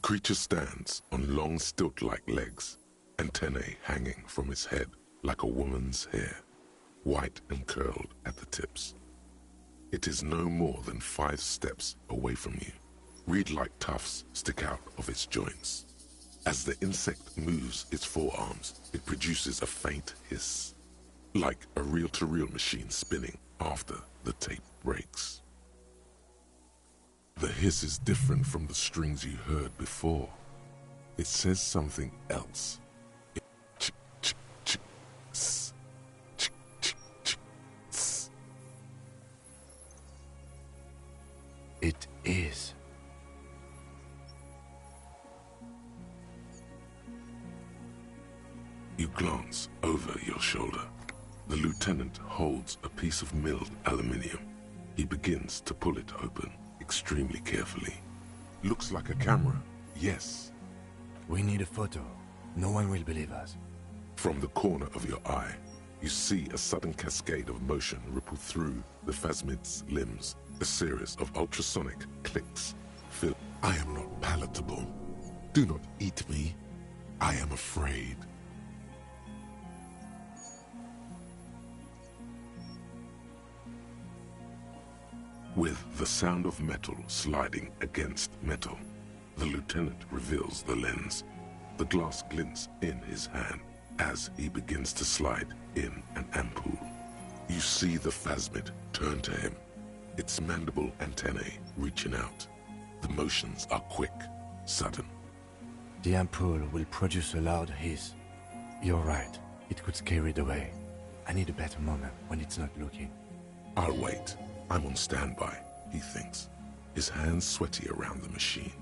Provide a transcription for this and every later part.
creature stands on long stilt-like legs, antennae hanging from its head like a woman's hair, white and curled at the tips. It is no more than 5 steps away from you. Reed-like tufts stick out of its joints. As the insect moves its forearms, it produces a faint hiss, like a reel-to-reel machine spinning after the tape breaks. The hiss is different from the strings you heard before. It says something else. It is. You glance over your shoulder. The lieutenant holds a piece of milled aluminium. He begins to pull it open, extremely carefully. Looks like a camera, yes. We need a photo. No one will believe us. From the corner of your eye, you see a sudden cascade of motion ripple through the phasmid's limbs. A series of ultrasonic clicks fill. I am not palatable. Do not eat me. I am afraid. With the sound of metal sliding against metal, the lieutenant reveals the lens. The glass glints in his hand as he begins to slide in an ampoule. You see the phasmid turn to him, its mandible antennae reaching out. The motions are quick, sudden. The ampoule will produce a loud hiss. You're right. It could scare it away. I need a better moment when it's not looking. I'll wait. I'm on standby, he thinks, his hands sweaty around the machine.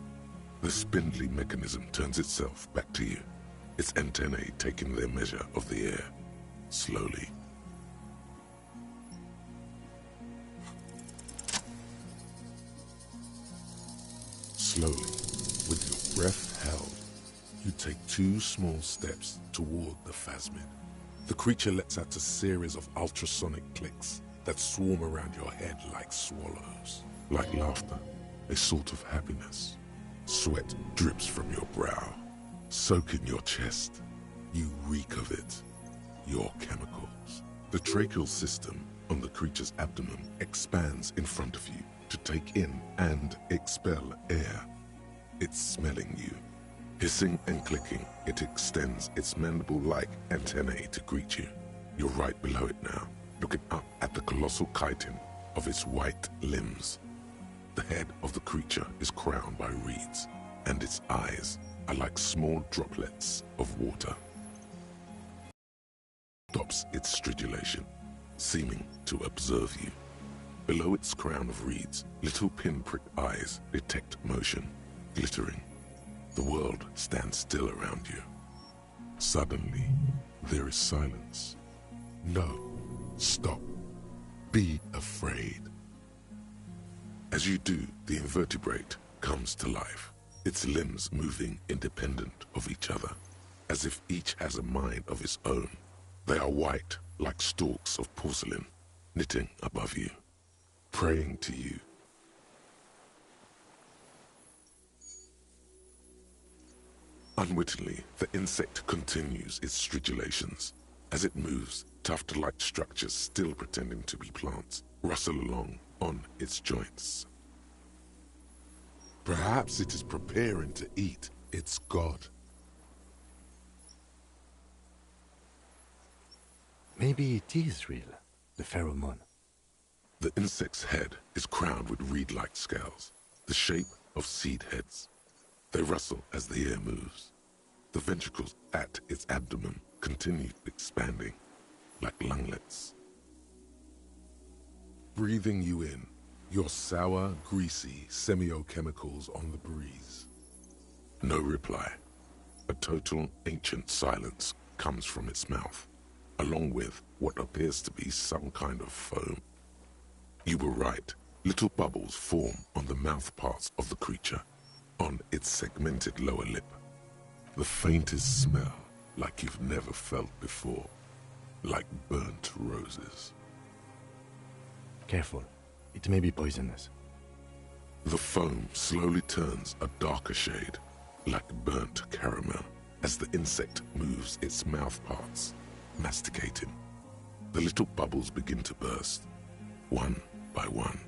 The spindly mechanism turns itself back to you, its antennae taking their measure of the air, slowly. Slowly, with your breath held, you take 2 small steps toward the phasmid. The creature lets out a series of ultrasonic clicks that swarm around your head like swallows, like laughter, a sort of happiness. Sweat drips from your brow, soaking your chest. You reek of it, your chemicals. The tracheal system on the creature's abdomen expands in front of you to take in and expel air. It's smelling you. Hissing and clicking, it extends its mandible-like antennae to greet you. You're right below it now, looking up at the colossal chitin of its white limbs. The head of the creature is crowned by reeds, and its eyes are like small droplets of water. Stops its stridulation, seeming to observe you. Below its crown of reeds, little pinprick eyes detect motion, glittering. The world stands still around you. Suddenly, there is silence. No, stop. Be afraid. As you do, the invertebrate comes to life, its limbs moving independent of each other, as if each has a mind of its own. They are white, like stalks of porcelain, knitting above you, praying to you. Unwittingly, the insect continues its stridulations. As it moves, tuft-like structures, still pretending to be plants, rustle along on its joints. Perhaps it is preparing to eat its god. Maybe it is real, the pheromone. The insect's head is crowned with reed-like scales, the shape of seed heads. They rustle as the air moves. The ventricles at its abdomen continue expanding, like lunglets. Breathing you in, your sour, greasy semiochemicals on the breeze. No reply. A total ancient silence comes from its mouth, along with what appears to be some kind of foam. You were right. Little bubbles form on the mouth parts of the creature, on its segmented lower lip. The faintest smell, like you've never felt before, like burnt roses. Careful, it may be poisonous. The foam slowly turns a darker shade, like burnt caramel, as the insect moves its mouth parts, masticating. The little bubbles begin to burst, one by one,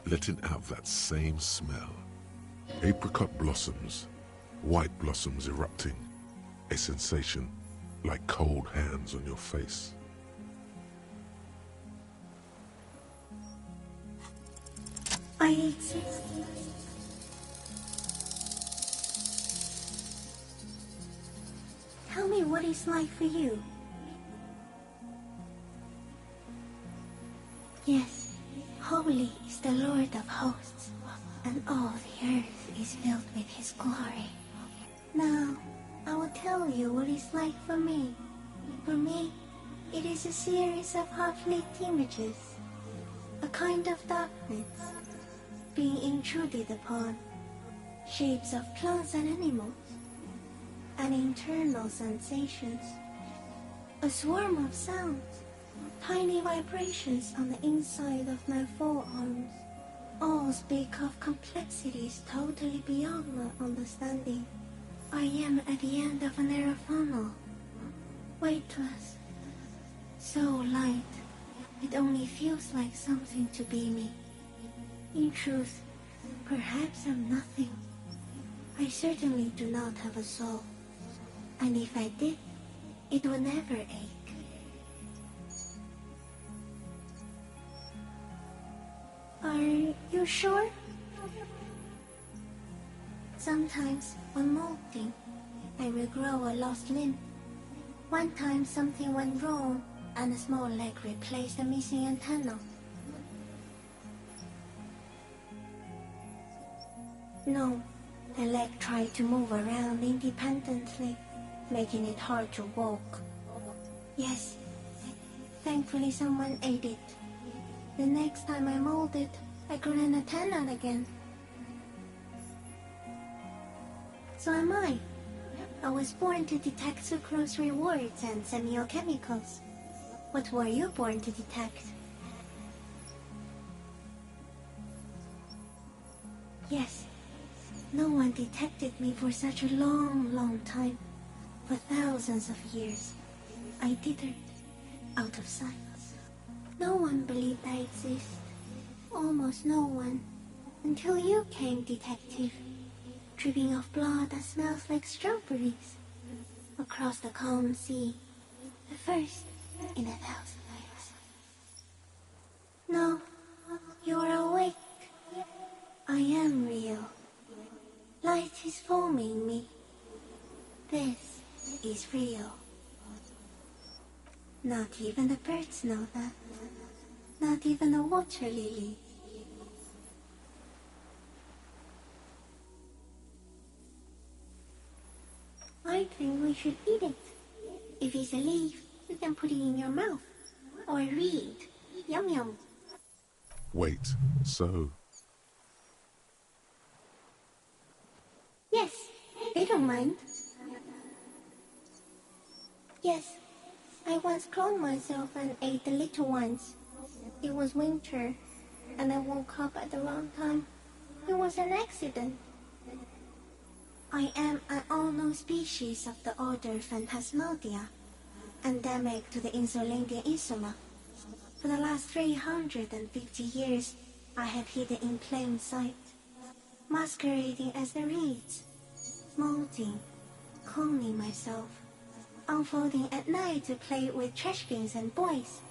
letting out that same smell. Apricot blossoms, white blossoms erupting, a sensation like cold hands on your face. I exist. Tell me what it's like for you. Yes, holy is the Lord of hosts, and all the earth is filled with his glory. Now, I will tell you what it's like for me. For me, it is a series of half-lit images, a kind of darkness, being intruded upon, shapes of plants and animals, and internal sensations, a swarm of sounds, tiny vibrations on the inside of my forearms, all speak of complexities totally beyond my understanding. I am at the end of a narrow funnel, weightless, so light, it only feels like something to be me. In truth, perhaps I'm nothing. I certainly do not have a soul, and if I did, it would never ache. Are you sure? Sometimes, when molting, I regrow a lost limb. One time something went wrong, and a small leg replaced a missing antenna. No, the leg tried to move around independently, making it hard to walk. Yes, thankfully someone ate it. The next time I molded, I grew an antenna again. So am I. I was born to detect sucrose rewards and semiochemicals. What were you born to detect? Yes, no one detected me for such a long time. For thousands of years, I dithered, out of sight. No one believed I exist. Almost no one. Until you came, detective. Dripping of blood that smells like strawberries. Across the calm sea. The first in 1,000 years. No, you are awake. I am real. Light is forming me. This is real. Not even the birds know that. Not even the water lily. I think we should eat it. If it's a leaf, you can put it in your mouth. Or read. Yum yum. Wait, so... Yes, they don't mind. Yes, I once cloned myself and ate the little ones. It was winter, and I woke up at the wrong time. It was an accident. I am an unknown species of the order Phantasmadia, endemic to the Insulandian Insula. For the last 350 years, I have hidden in plain sight, masquerading as the reeds, molding, cloning myself, unfolding at night to play with trash bins and boys.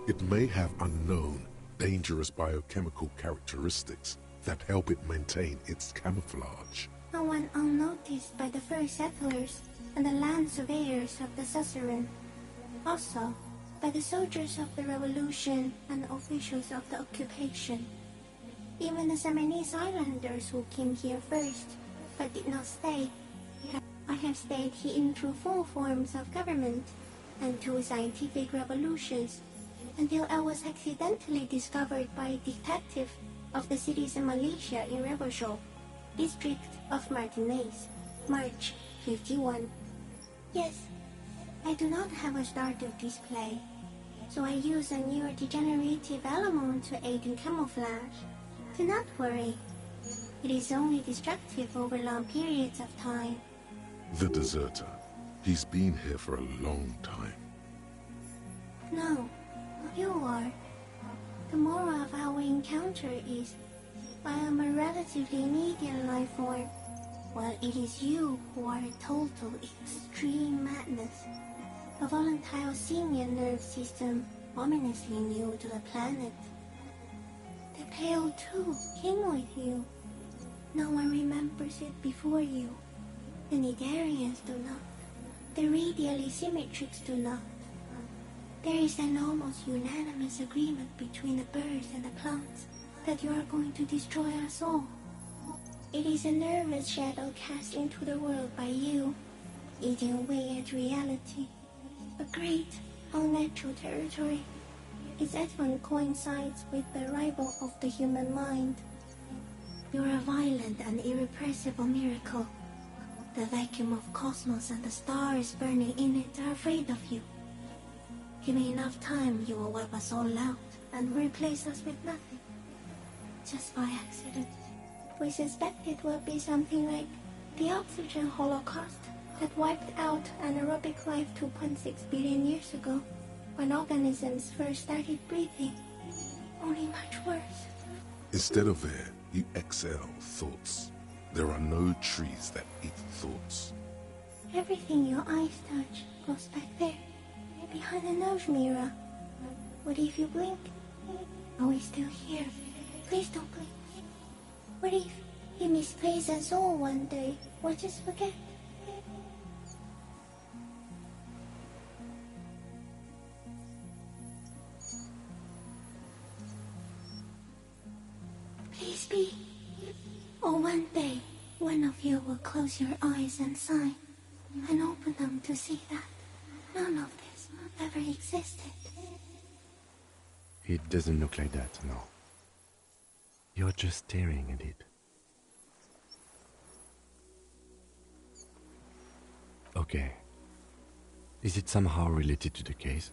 It may have unknown, dangerous biochemical characteristics that help it maintain its camouflage. No one unnoticed by the first settlers and the land surveyors of the suzerain. Also, by the soldiers of the revolution and officials of the occupation. Even the Seminese islanders who came here first, but did not stay. I have stayed hidden through 4 forms of government and 2 scientific revolutions, until I was accidentally discovered by a detective of the citizen militia in Rebelshaw, district of Martinez, March 51. Yes, I do not have a starter display, so I use a neurodegenerative element to aid in camouflage. Do not worry. It is only destructive over long periods of time. The deserter. He's been here for a long time. No, you are. The moral of our encounter is, I am a relatively medium life form, while it is you who are a total extreme madness. A volatile senior nerve system ominously new to the planet. The Pale too came with you. No one remembers it before you. The Nidarians do not. The radially symmetrics do not. There is an almost unanimous agreement between the birds and the plants that you are going to destroy us all. It is a nervous shadow cast into the world by you, eating away at reality. A great, unnatural territory. Its advent coincides with the arrival of the human mind. You are a violent and irrepressible miracle. The vacuum of cosmos and the stars burning in it are afraid of you. Give me enough time, you will wipe us all out and replace us with nothing. Just by accident. We suspect it will be something like the oxygen holocaust that wiped out anaerobic life 2.6 billion years ago, when organisms first started breathing. Only much worse. Instead of air, you exhale thoughts. There are no trees that eat thoughts. Everything your eyes touch goes back there, behind the nose mirror. What if you blink? Are we still here? Please don't blink. What if you misplace us all one day, or just forget? Please be. Or one day, one of you will close your eyes and sigh, and open them to see that none of this ever existed. It doesn't look like that, no. You're just staring at it. Okay. Is it somehow related to the case?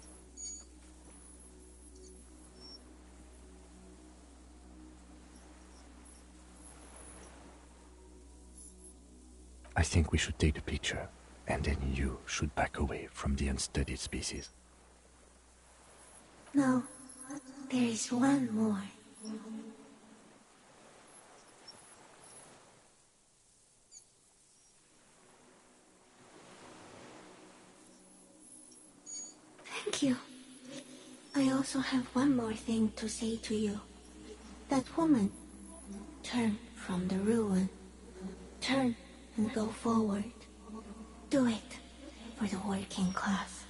I think we should take the picture, and then you should back away from the unstudied species. No, there is one more. Thank you. I also have one more thing to say to you. That woman, turn from the ruin. Turn and go forward. Do it for the working class.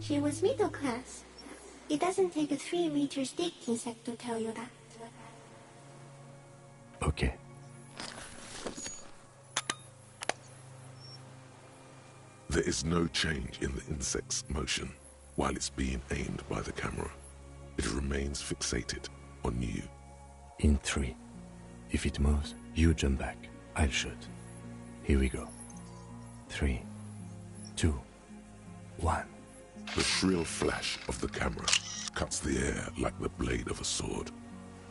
She was middle class. It doesn't take a 3-meter stick insect to tell you that. Okay. There is no change in the insect's motion while it's being aimed by the camera. It remains fixated on you. In 3. If it moves, you jump back. I'll shoot. Here we go. 3, 2, 1. The shrill flash of the camera cuts the air like the blade of a sword.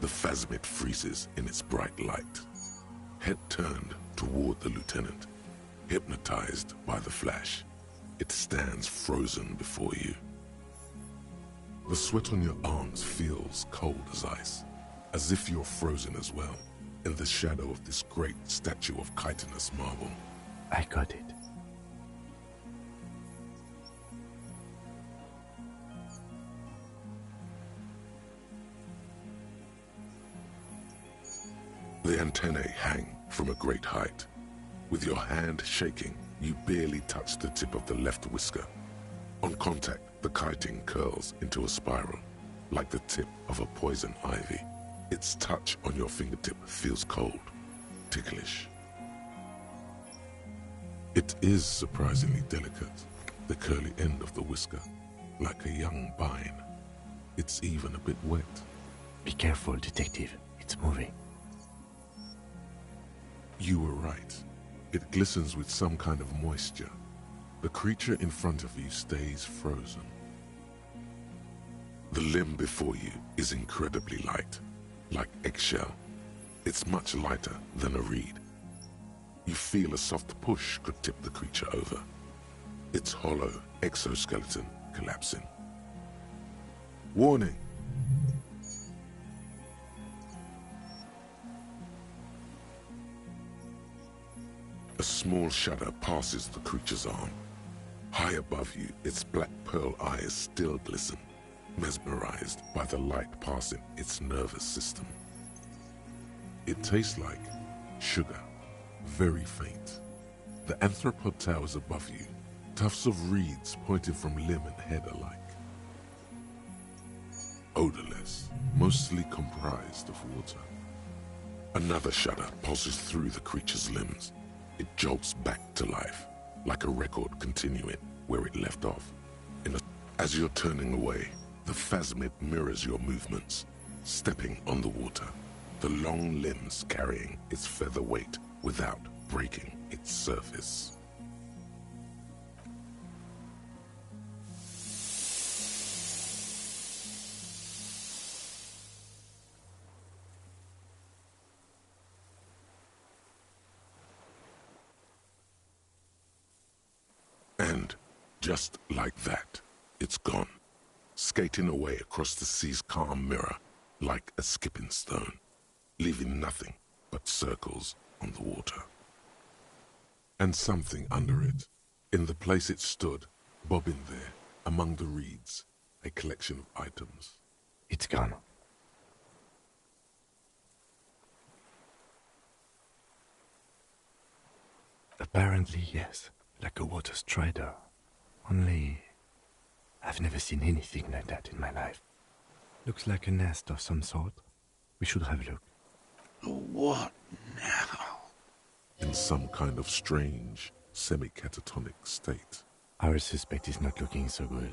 The phasmid freezes in its bright light. Head turned toward the lieutenant, hypnotized by the flash. It stands frozen before you. The sweat on your arms feels cold as ice, as if you're frozen as well, in the shadow of this great statue of chitinous marble. I got it. The antennae hang from a great height. With your hand shaking, you barely touch the tip of the left whisker. On contact, the chitin curls into a spiral, like the tip of a poison ivy. Its touch on your fingertip feels cold, ticklish. It is surprisingly delicate, the curly end of the whisker, like a young vine. It's even a bit wet. Be careful, detective. It's moving. You were right. It glistens with some kind of moisture. The creature in front of you stays frozen. The limb before you is incredibly light, like eggshell. It's much lighter than a reed. You feel a soft push could tip the creature over. Its hollow exoskeleton collapsing. Warning! A small shudder passes the creature's arm. High above you, its black pearl eyes still glisten, mesmerized by the light passing its nervous system. It tastes like sugar, very faint. The anthropod towers above you, tufts of reeds pointing from limb and head alike. Odorless, mostly comprised of water. Another shudder pulses through the creature's limbs. It jolts back to life, like a record continuing where it left off. As you're turning away, the phasmid mirrors your movements, stepping on the water, the long limbs carrying its feather weight without breaking its surface. And just like that, it's gone, skating away across the sea's calm mirror like a skipping stone, leaving nothing but circles on the water. And something under it, in the place it stood, bobbing there, among the reeds, a collection of items. It's gone. Apparently, yes, like a water strider. Only, I've never seen anything like that in my life. Looks like a nest of some sort. We should have a look. What now? In some kind of strange, semi-catatonic state. Our suspect is not looking so good.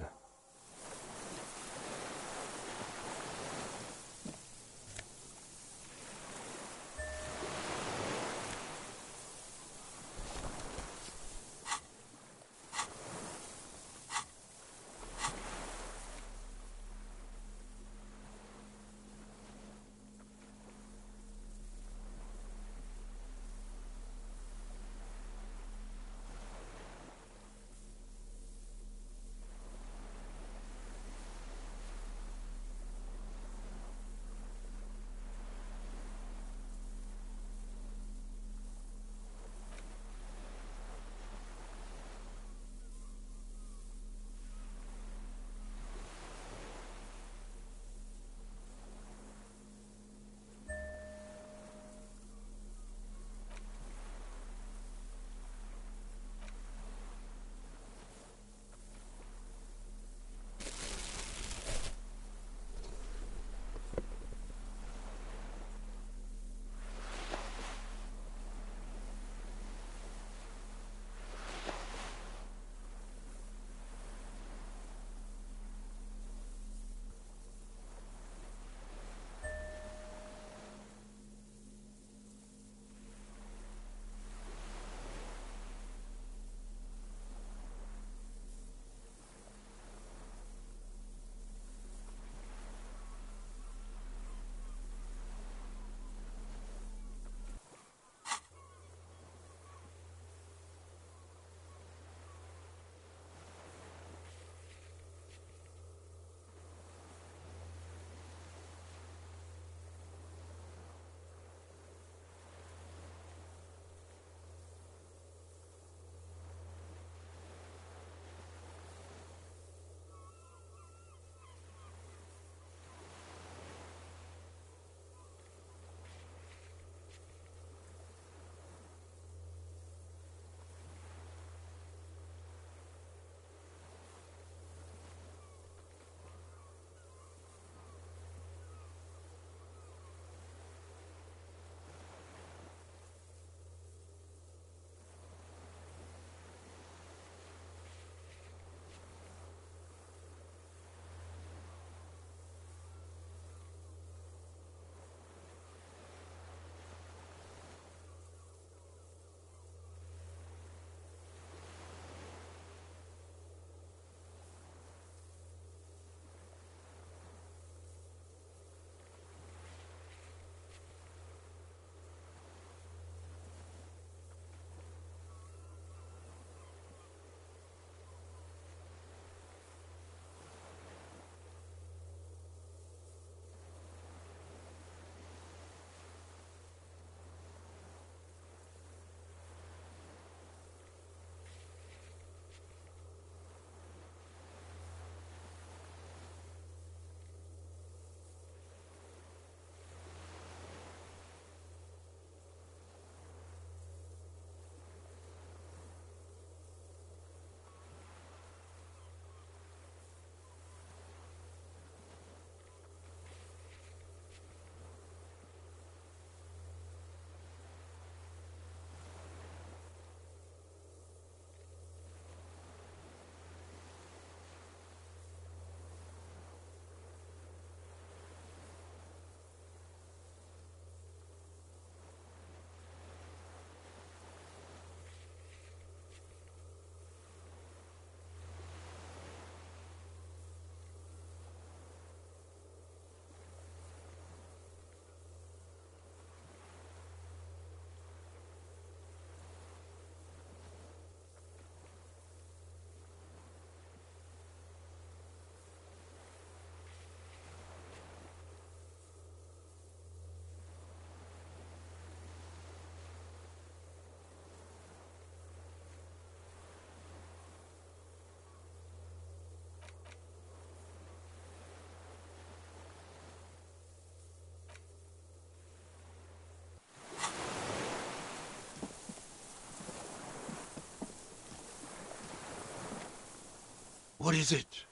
What is it?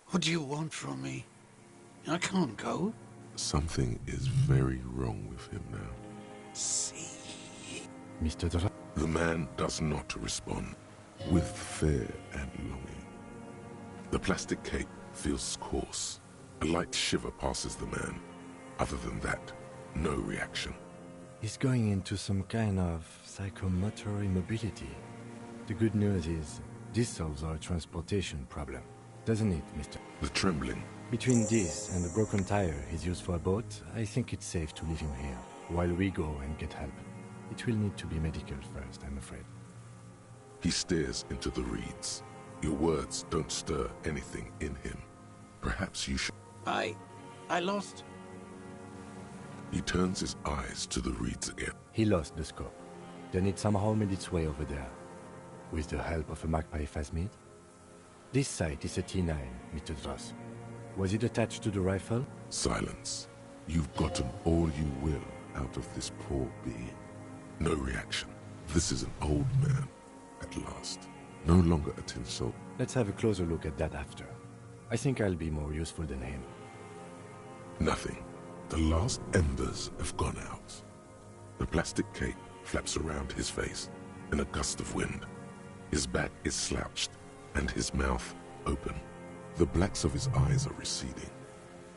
What do you want from me? I can't go. Something is very wrong with him now. See? Mr. Dra... The man does not respond with fear and longing. The plastic cape feels coarse. A light shiver passes the man. Other than that, no reaction. He's going into some kind of psychomotor immobility. The good news is, this solves our transportation problem. Doesn't it, Mr.? The trembling. Between this and the broken tire he's used for a boat, I think it's safe to leave him here, while we go and get help. It will need to be medical first, I'm afraid. He stares into the reeds. Your words don't stir anything in him. Perhaps you should... I lost. He turns his eyes to the reeds again. He lost the scope. Then it somehow made its way over there. With the help of a magpie phasmid. This sight is a T9, Mr. Dross. Was it attached to the rifle? Silence. You've gotten all you will out of this poor being. No reaction. This is an old man, at last. No longer a tin soldier. Let's have a closer look at that after. I think I'll be more useful than him. Nothing. The last embers have gone out. The plastic cape flaps around his face in a gust of wind. His back is slouched and his mouth open. The blacks of his eyes are receding.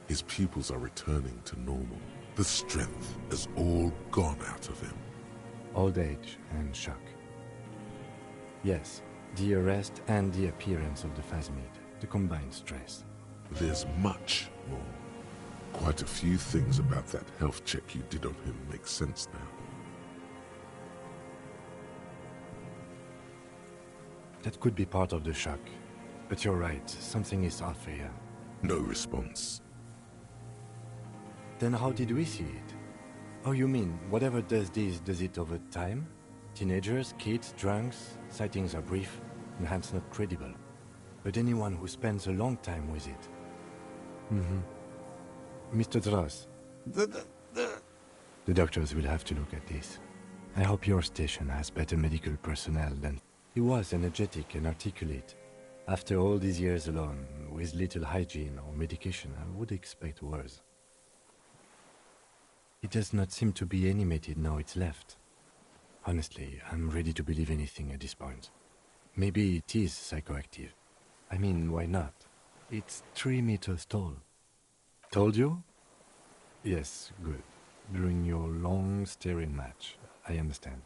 His pupils are returning to normal. The strength has all gone out of him. Old age and shock. Yes, the arrest and the appearance of the phasmid, the combined stress. There's much more. Quite a few things about that health check you did on him make sense now. That could be part of the shock. But you're right, something is off here. No response. Then how did we see it? Oh, you mean, whatever does this, does it over time? Teenagers, kids, drunks, sightings are brief, and hence not credible. But anyone who spends a long time with it. Mr. Dross. The doctors will have to look at this. I hope your station has better medical personnel than... He was energetic and articulate. After all these years alone, with little hygiene or medication, I would expect worse. He does not seem to be animated now it's left. Honestly, I'm ready to believe anything at this point. Maybe it is psychoactive. I mean, why not? It's 3 meters tall. Told you? Yes, good. During your long staring match, I understand.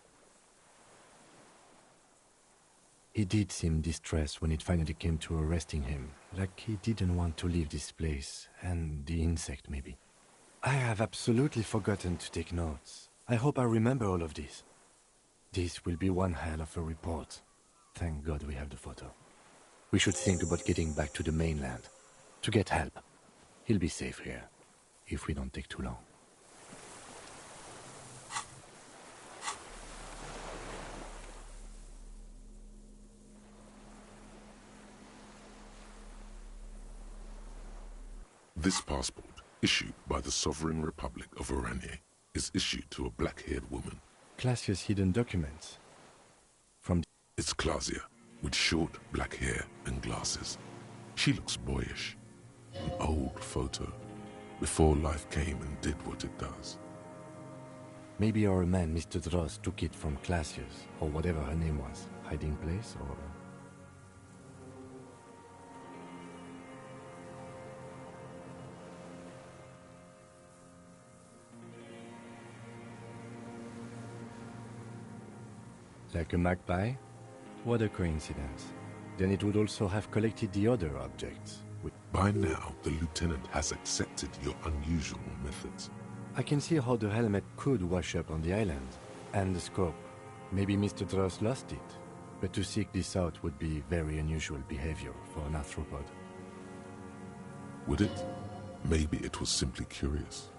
He did seem distressed when it finally came to arresting him, like he didn't want to leave this place, and the insect maybe. I have absolutely forgotten to take notes. I hope I remember all of this. This will be one hell of a report. Thank God we have the photo. We should think about getting back to the mainland, to get help. He'll be safe here, if we don't take too long. This passport, issued by the Sovereign Republic of Oranje, is issued to a black-haired woman. Classia's hidden documents. It's Clausia, with short black hair and glasses. She looks boyish. An old photo, before life came and did what it does. Maybe our man, Mr. Dross, took it from Classia's, or whatever her name was. Hiding place, or... Like a magpie? What a coincidence. Then it would also have collected the other objects. By now, the lieutenant has accepted your unusual methods. I can see how the helmet could wash up on the island. And the scope. Maybe Mr. Dross lost it. But to seek this out would be very unusual behavior for an arthropod. Would it? Maybe it was simply curious.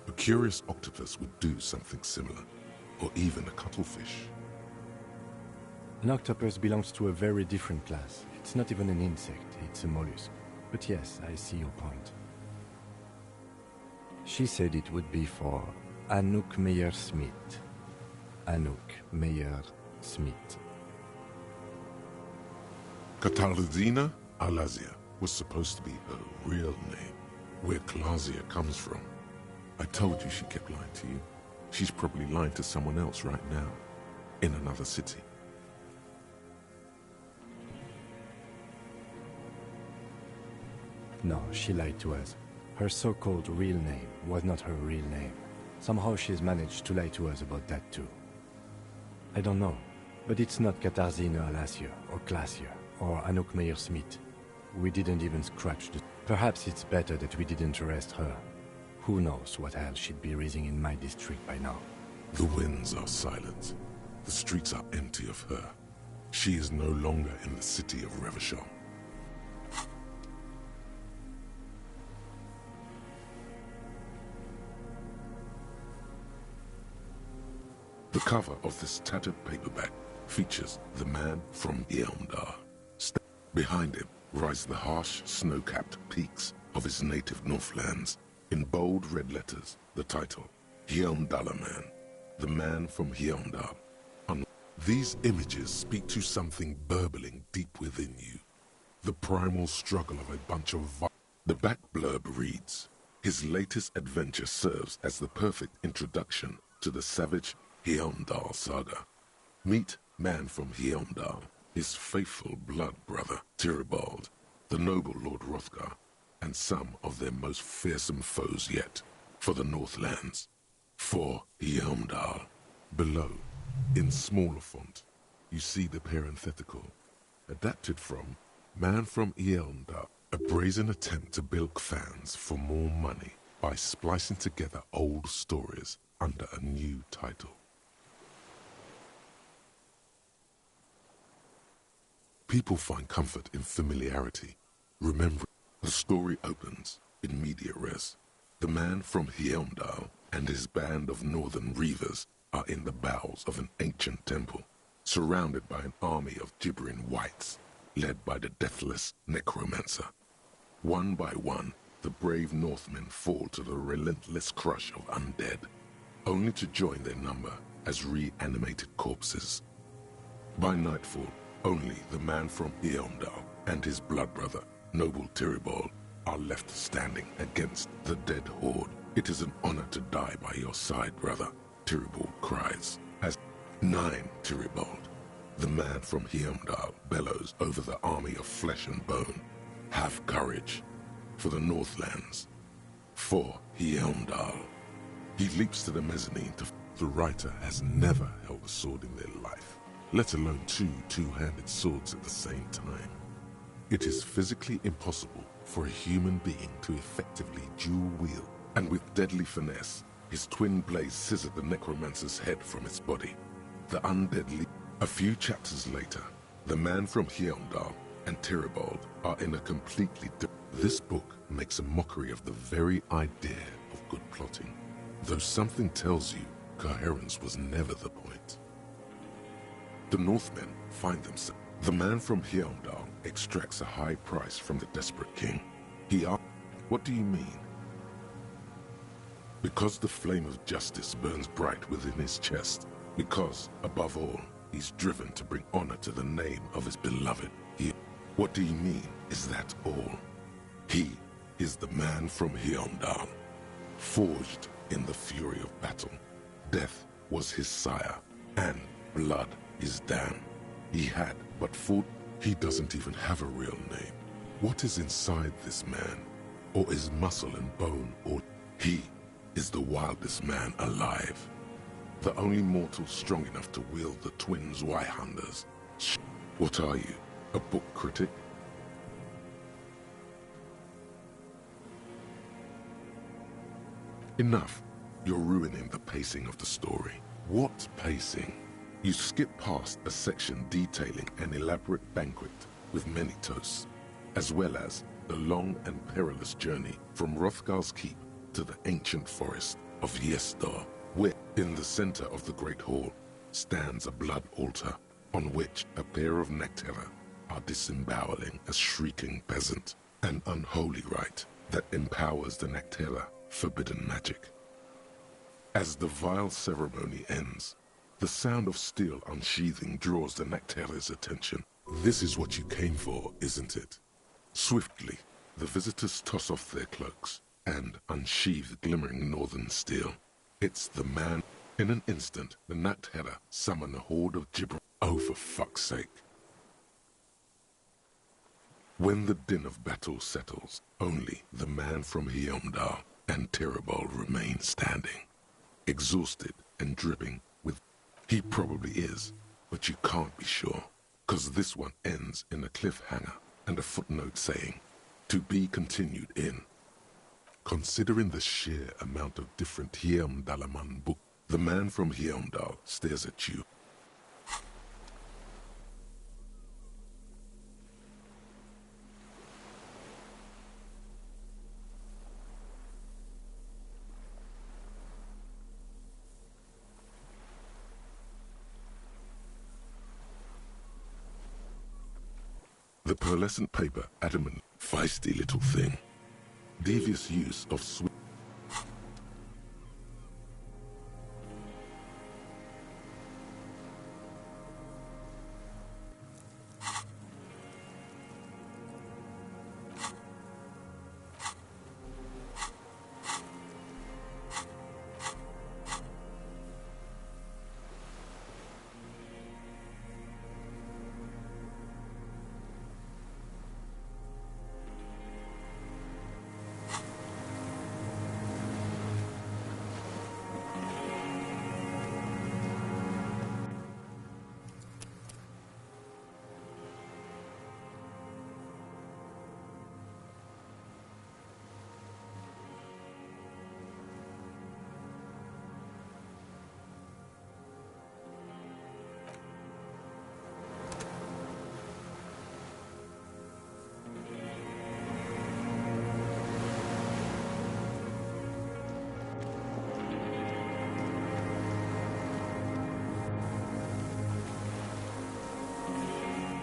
A curious octopus would do something similar, or even a cuttlefish. An octopus belongs to a very different class. It's not even an insect, it's a mollusk. But yes, I see your point. She said it would be for Anouk Meyer-Smith. Anouk Meyer-Smith. Katarzyna Alazia was supposed to be her real name, where Klazia comes from. I told you she kept lying to you. She's probably lying to someone else right now, in another city. No, she lied to us. Her so-called real name was not her real name. Somehow she's managed to lie to us about that too. I don't know, but it's not Katarzyna Alasia, or Klasia, or Anouk Meyer-Smith. We didn't even scratch the... Perhaps it's better that we didn't arrest her. Who knows what hell she'd be raising in my district by now. The winds are silent. The streets are empty of her. She is no longer in the city of Revachol. The cover of this tattered paperback features the man from Yeomdar. Behind him rise the harsh, snow-capped peaks of his native Northlands. In bold red letters, the title, Yeomdala Man, the man from Yeomdar. These images speak to something burbling deep within you. The primal struggle of a bunch of... The back blurb reads, his latest adventure serves as the perfect introduction to the savage Yeomdal saga. Meet man from Yeomdal, his faithful blood brother, Tyribald, the noble Lord Hrothgar, and some of their most fearsome foes yet, for the Northlands, for Yeomdal. Below, in smaller font, you see the parenthetical, adapted from Man from Yeomdal, a brazen attempt to bilk fans for more money by splicing together old stories under a new title. People find comfort in familiarity. Remember, the story opens in media res. The man from Yeomdal and his band of northern reavers are in the bowels of an ancient temple, surrounded by an army of gibbering whites, led by the deathless necromancer. One by one, the brave Northmen fall to the relentless crush of undead, only to join their number as reanimated corpses. By nightfall, only the man from Yeomdal and his blood brother, noble Tyribald, are left standing against the dead horde. It is an honor to die by your side, brother, Tyribald cries, as 9 Tyribald, the man from Yeomdal, bellows over the army of flesh and bone. Have courage, for the Northlands, for Yeomdal. He leaps to the mezzanine to... The writer has never held a sword in their life, let alone 2 two-handed swords at the same time. It is physically impossible for a human being to effectively dual-wield, and with deadly finesse, his twin blades scissor the necromancer's head from its body. The undead leap. A few chapters later, the man from Yeomdal and Tyribald are in a completely different... This book makes a mockery of the very idea of good plotting, though something tells you coherence was never the point. The Northmen find themselves. The man from Yeomdal extracts a high price from the desperate king. He asks, "What do you mean?" Because the flame of justice burns bright within his chest. Because, above all, he's driven to bring honor to the name of his beloved. What do you mean, is that all? He is the man from Yeomdal, forged in the fury of battle. Death was his sire, and blood his dam. He had but fought. He doesn't even have a real name. What is inside this man? Or is muscle and bone, or... He is the wildest man alive. The only mortal strong enough to wield the twin Zweihanders. What are you, a book critic? Enough. You're ruining the pacing of the story. What pacing? You skip past a section detailing an elaborate banquet with many toasts, as well as the long and perilous journey from Hrothgar's keep to the ancient forest of Yesdar, where, in the center of the great hall, stands a blood altar on which a pair of Nectera are disemboweling a shrieking peasant, an unholy rite that empowers the Nectera forbidden magic. As the vile ceremony ends, the sound of steel unsheathing draws the Nectera's attention. This is what you came for, isn't it? Swiftly, the visitors toss off their cloaks and unsheathe glimmering northern steel. It's the man. In an instant, the Nat-Header summon a horde of gibber. Oh, for fuck's sake. When the din of battle settles, only the man from Hyomdal and Tirabol remain standing, exhausted and dripping with... He probably is, but you can't be sure, because this one ends in a cliffhanger and a footnote saying, "To be continued in." Considering the sheer amount of different Hyomdalaman books, the man from Hyomdal stares at you. The pearlescent paper, adamant, feisty little thing. Devious use of sweet.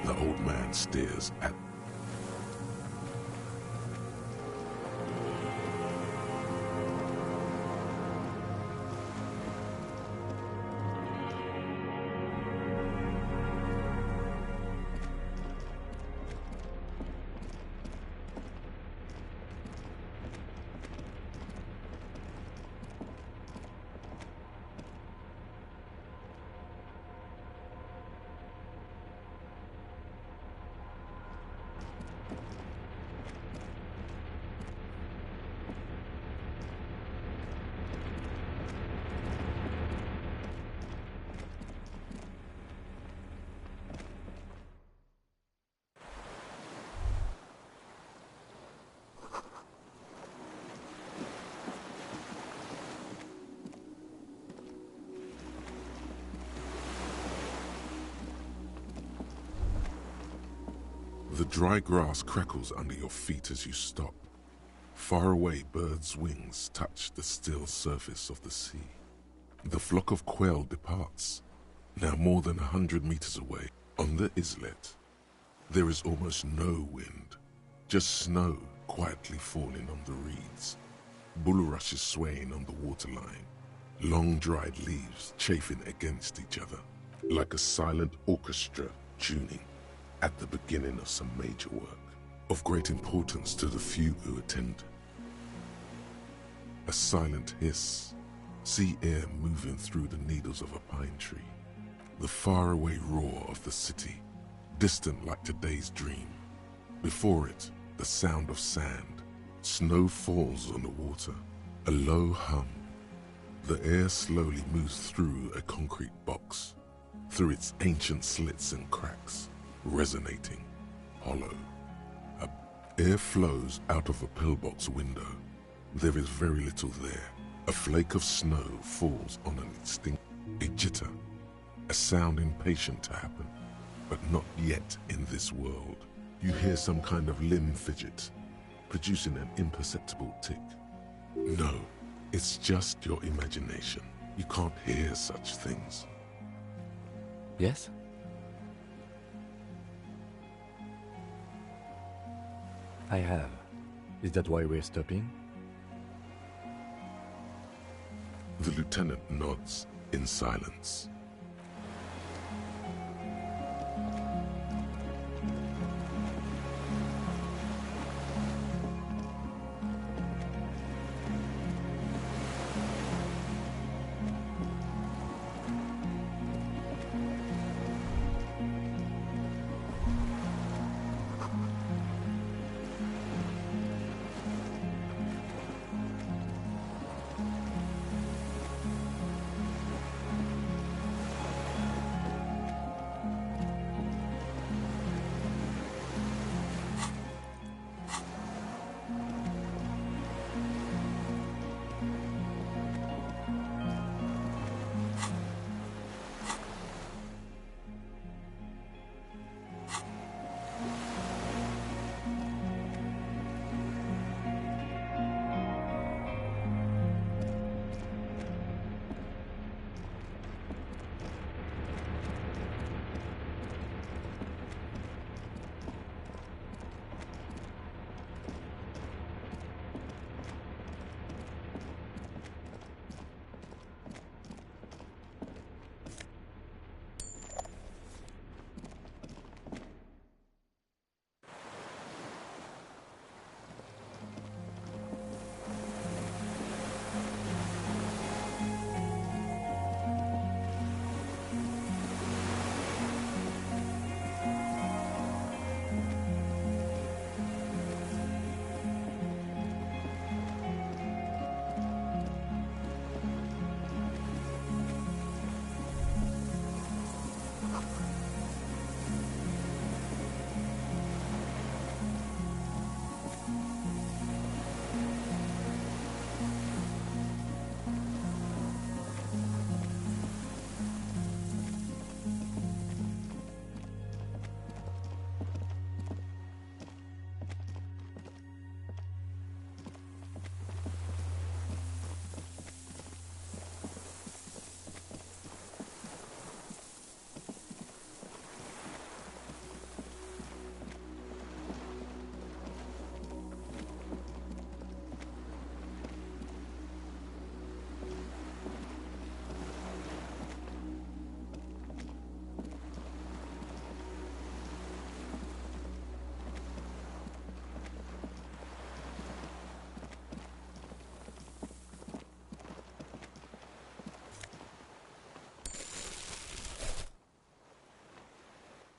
The old man stares at... The dry grass crackles under your feet as you stop. Far away, birds' wings touch the still surface of the sea. The flock of quail departs, now more than 100 meters away, on the islet. There is almost no wind, just snow quietly falling on the reeds. Bulrushes swaying on the waterline, long dried leaves chafing against each other, like a silent orchestra tuning at the beginning of some major work, of great importance to the few who attend. A silent hiss, sea air moving through the needles of a pine tree. The faraway roar of the city, distant like today's dream. Before it, the sound of sand. Snow falls on the water, a low hum. The air slowly moves through a concrete box, through its ancient slits and cracks, resonating, hollow. Air flows out of a pillbox window. There is very little there. A flake of snow falls on an extinct, a jitter, a sound impatient to happen, but not yet in this world. You hear some kind of limb fidget, producing an imperceptible tick. No, it's just your imagination. You can't hear such things. Yes? I have. Is that why we're stopping? The lieutenant nods in silence.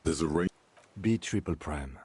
There's a rain. B triple prime.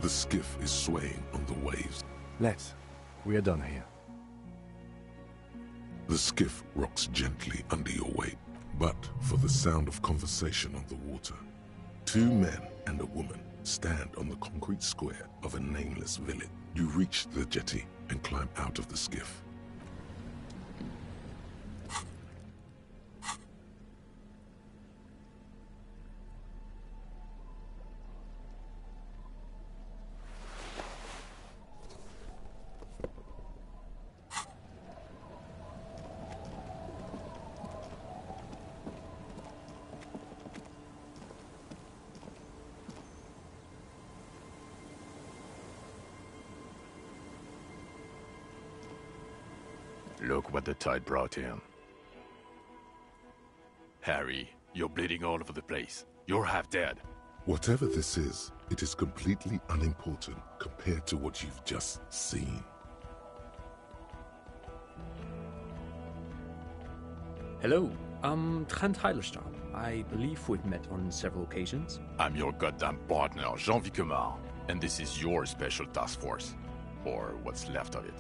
The skiff is swaying on the waves. Let's. We are done here. The skiff rocks gently under your weight, but for the sound of conversation on the water. Two men and a woman stand on the concrete square of a nameless village. You reach the jetty and climb out of the skiff. Look what the tide brought in. Harry, you're bleeding all over the place. You're half dead. Whatever this is, it is completely unimportant compared to what you've just seen. Hello, I'm Trent Heilerstam. I believe we've met on several occasions. I'm your goddamn partner, Jean-Vic Quemar, and this is your special task force. Or what's left of it.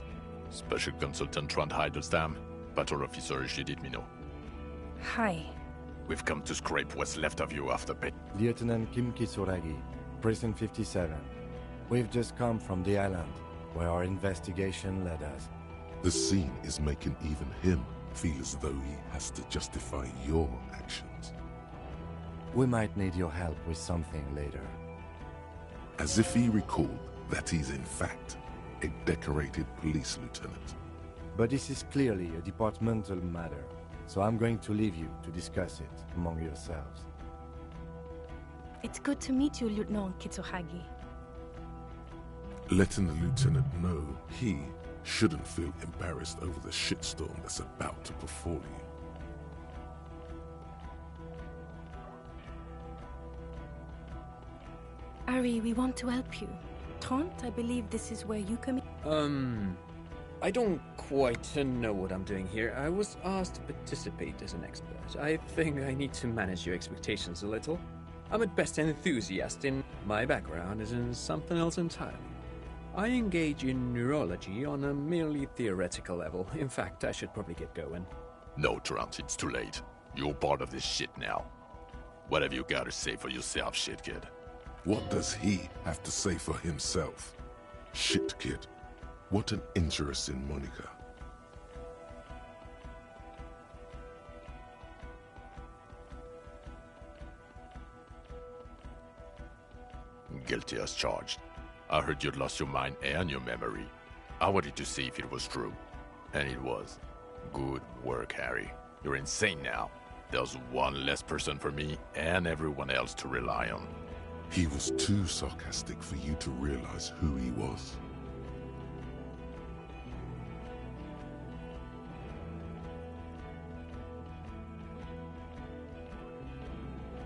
Special Consultant Trent Heilerstam, Battle Officer Judith Minot. Hi. We've come to scrape what's left of you after pit. Lieutenant Kim Kitsuragi, Prison 57. We've just come from the island, where our investigation led us. The scene is making even him feel as though he has to justify your actions. We might need your help with something later. As if he recalled that he's in fact a decorated police lieutenant. But this is clearly a departmental matter, so I'm going to leave you to discuss it among yourselves. It's good to meet you, Lieutenant Kitsuragi. Letting the lieutenant know he shouldn't feel embarrassed over the shitstorm that's about to befall you. Ari, we want to help you. Trent, I believe this is where you come in. I don't quite know what I'm doing here. I was asked to participate as an expert. I think I need to manage your expectations a little. I'm at best an enthusiast. My background is in something else entirely. I engage in neurology on a merely theoretical level. In fact, I should probably get going. No, Trent, it's too late. You're part of this shit now. What have you got to say for yourself, shit kid? What does he have to say for himself? Shit kid. What an interesting moniker. Guilty as charged. I heard you'd lost your mind and your memory. I wanted to see if it was true. And it was. Good work, Harry. You're insane now. There's one less person for me and everyone else to rely on. He was too sarcastic for you to realize who he was.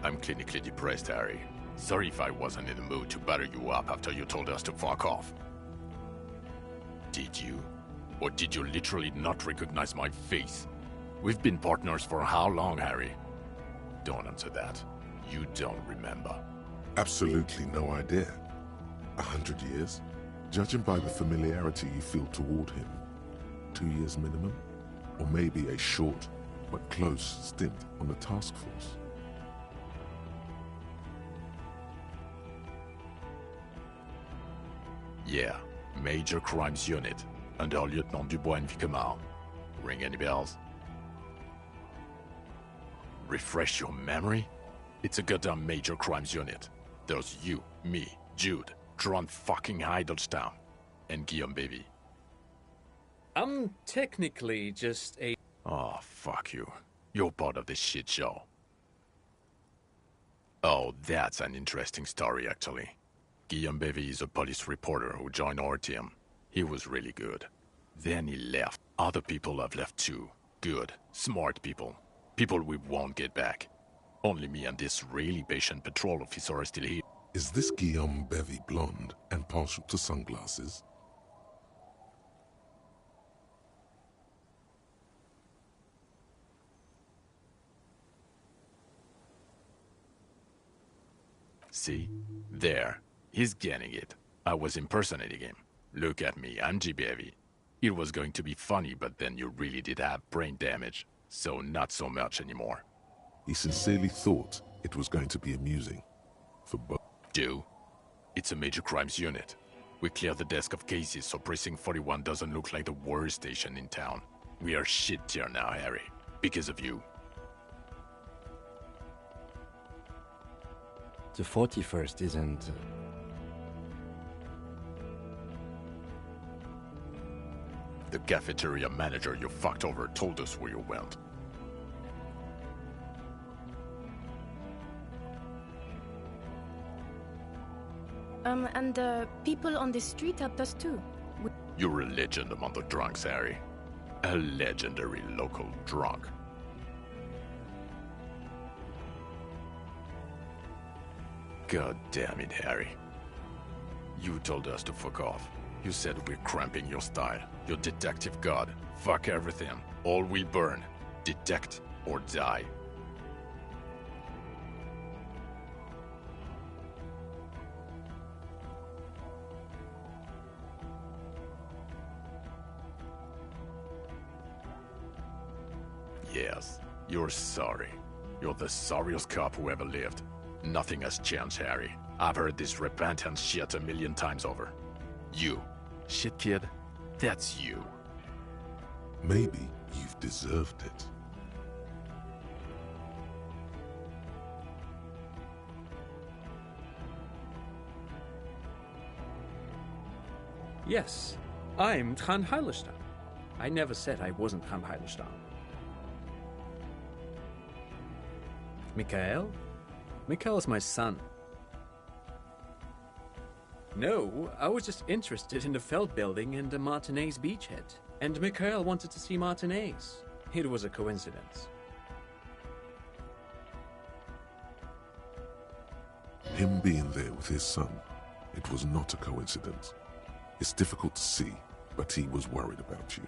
I'm clinically depressed, Harry. Sorry if I wasn't in the mood to batter you up after you told us to fuck off. Did you? Or did you literally not recognize my face? We've been partners for how long, Harry? Don't answer that. You don't remember. Absolutely no idea. 100 years? Judging by the familiarity you feel toward him. 2 years minimum? Or maybe a short but close stint on the task force. Yeah, Major Crimes Unit, under Lieutenant Dubois and Vicomar. Ring any bells? Refresh your memory? It's a goddamn Major Crimes Unit. There's you, me, Jude, Tron fucking Heidelstown, and Guillaume Baby. I'm technically just a... Oh, fuck you. You're part of this shit show. Oh, that's an interesting story, actually. Guillaume Bevy is a police reporter who joined our team. He was really good. Then he left. Other people have left too. Good, smart people. People we won't get back. Only me and this really patient patrol officer are still here. Is this Guillaume Bevy blonde and partial to sunglasses? See? There. He's getting it. I was impersonating him. Look at me, I'm G. Bevy. It was going to be funny, but then you really did have brain damage. So not so much anymore. He sincerely thought it was going to be amusing. For both. Do? It's a Major Crimes Unit. We clear the desk of cases so Precinct 41 doesn't look like the worst station in town. We are shit tier now, Harry. Because of you. The 41st isn't... The cafeteria manager you fucked over told us where you went. And the people on the street helped us too. You're a legend among the drunks, Harry. A legendary local drunk. God damn it, Harry. You told us to fuck off. You said we're cramping your style. Your detective god. Fuck everything. All will burn. Detect or die. Yes, you're sorry. You're the sorriest cop who ever lived. Nothing has changed, Harry. I've heard this repentance shit a million times over. You. Shit kid, that's you. Maybe you've deserved it. Yes, I'm Tran Heilerstein. I never said I wasn't Tran Heilerstein. Mikhail? Mikhail's my son. No, I was just interested in the Feld building and the Martinez beachhead. And Mikhail wanted to see Martinez. It was a coincidence. Him being there with his son, it was not a coincidence. It's difficult to see, but he was worried about you.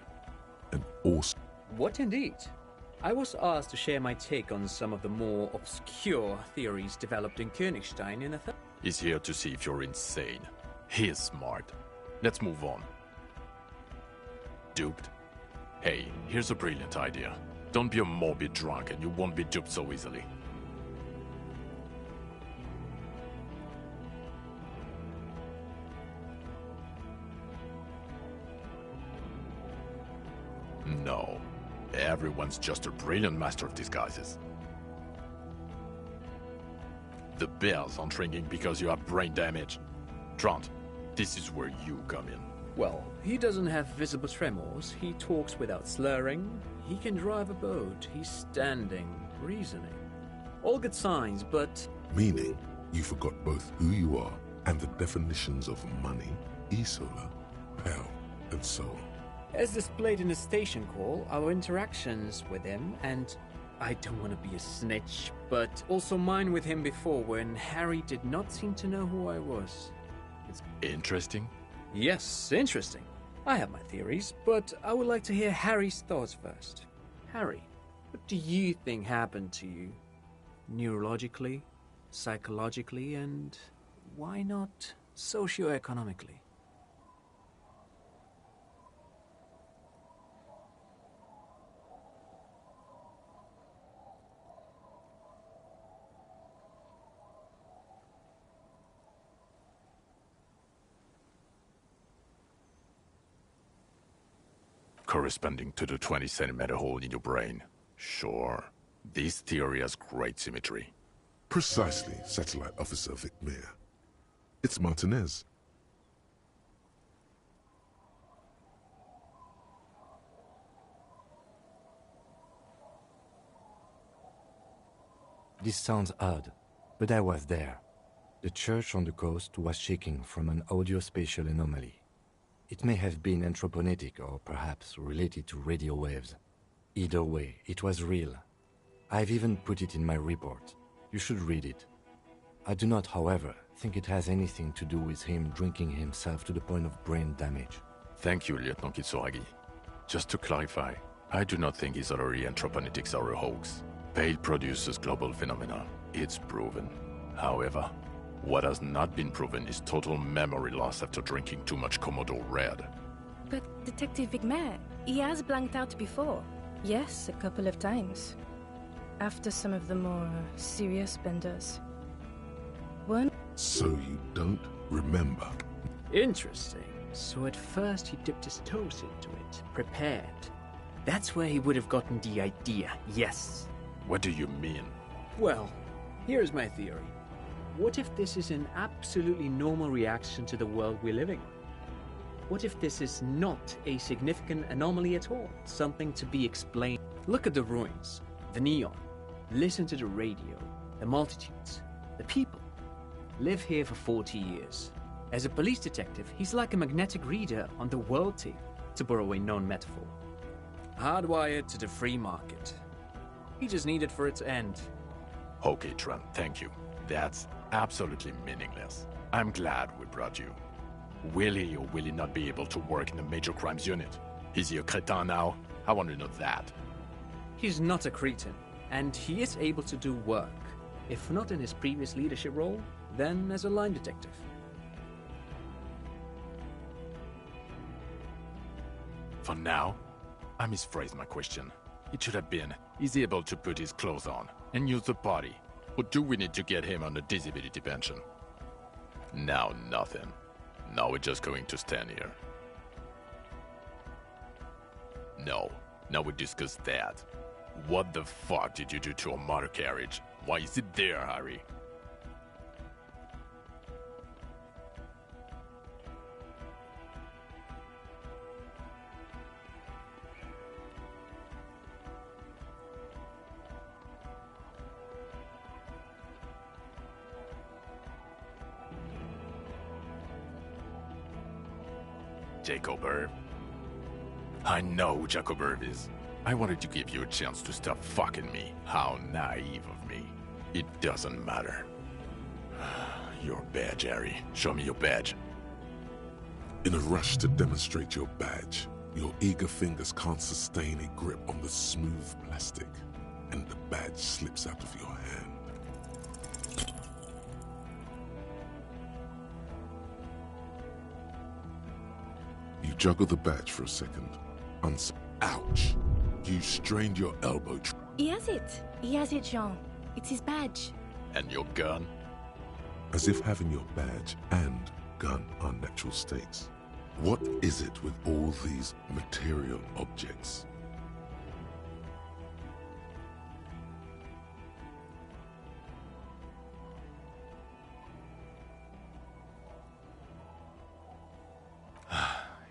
And also... What indeed? I was asked to share my take on some of the more obscure theories developed in Königstein in the... He's here to see if you're insane. He is smart. Let's move on. Duped? Hey, here's a brilliant idea. Don't be a morbid drunk and you won't be duped so easily. No. Everyone's just a brilliant master of disguises. The bells aren't ringing because you have brain damage. Trant, this is where you come in. Well, he doesn't have visible tremors, he talks without slurring, he can drive a boat, he's standing, reasoning. All good signs, but... Meaning, you forgot both who you are and the definitions of money, Isola, hell, and so on. As displayed in the station call, our interactions with him, and I don't want to be a snitch, but also mine with him before when Harry did not seem to know who I was. It's interesting? Yes, interesting. I have my theories, but I would like to hear Harry's thoughts first. Harry, What do you think happened to you? Neurologically, psychologically, and why not socioeconomically? Corresponding to the 20-centimeter hole in your brain. Sure. This theory has great symmetry. Precisely, Satellite Officer Vicmere. It's Martinez. This sounds odd, but I was there. The church on the coast was shaking from an audio-spatial anomaly. It may have been anthroponetic or perhaps related to radio waves. Either way, it was real. I've even put it in my report. You should read it. I do not, however, think it has anything to do with him drinking himself to the point of brain damage. Thank you, Lieutenant Kitsuragi. Just to clarify, I do not think his other anthroponetics are a hoax. Pale produces global phenomena. It's proven. However, what has not been proven is total memory loss after drinking too much Komodo Red. But Detective Vigmare, he has blanked out before. Yes, a couple of times. After some of the more serious benders. One... So you don't remember? Interesting. So at first he dipped his toes into it, prepared. That's where he would have gotten the idea, yes. What do you mean? Well, here's my theory. What if this is an absolutely normal reaction to the world we're living in? What if this is not a significant anomaly at all? Something to be explained. Look at the ruins, the neon. Listen to the radio, the multitudes, the people. Live here for 40 years. As a police detective, he's like a magnetic reader on the world tape, to borrow a known metaphor. Hardwired to the free market. He just needed for it to end. Okay, Trent, thank you. That's absolutely meaningless. I'm glad we brought you. Will he or will he not be able to work in the major crimes unit? Is he a cretin now? I want to know that. He's not a cretin, and he is able to do work. If not in his previous leadership role, then as a line detective. For now, I misphrased my question. It should have been, is he able to put his clothes on and use the body? Or do we need to get him on a disability pension? Now nothing. Now we're just going to stand here. No, now we discuss that. What the fuck did you do to a motor carriage? Why is it there, Harry? Jacob Irv. I know who Jacob Irv is. I wanted to give you a chance to stop fucking me. How naive of me. It doesn't matter. Your badge, Harry. Show me your badge. In a rush to demonstrate your badge, your eager fingers can't sustain a grip on the smooth plastic, and the badge slips out of your hand. You juggle the badge for a second. Ouch! You strained your elbow. He has it. He has it, Jean. It's his badge. And your gun? As if having your badge and gun are natural states. What is it with all these material objects?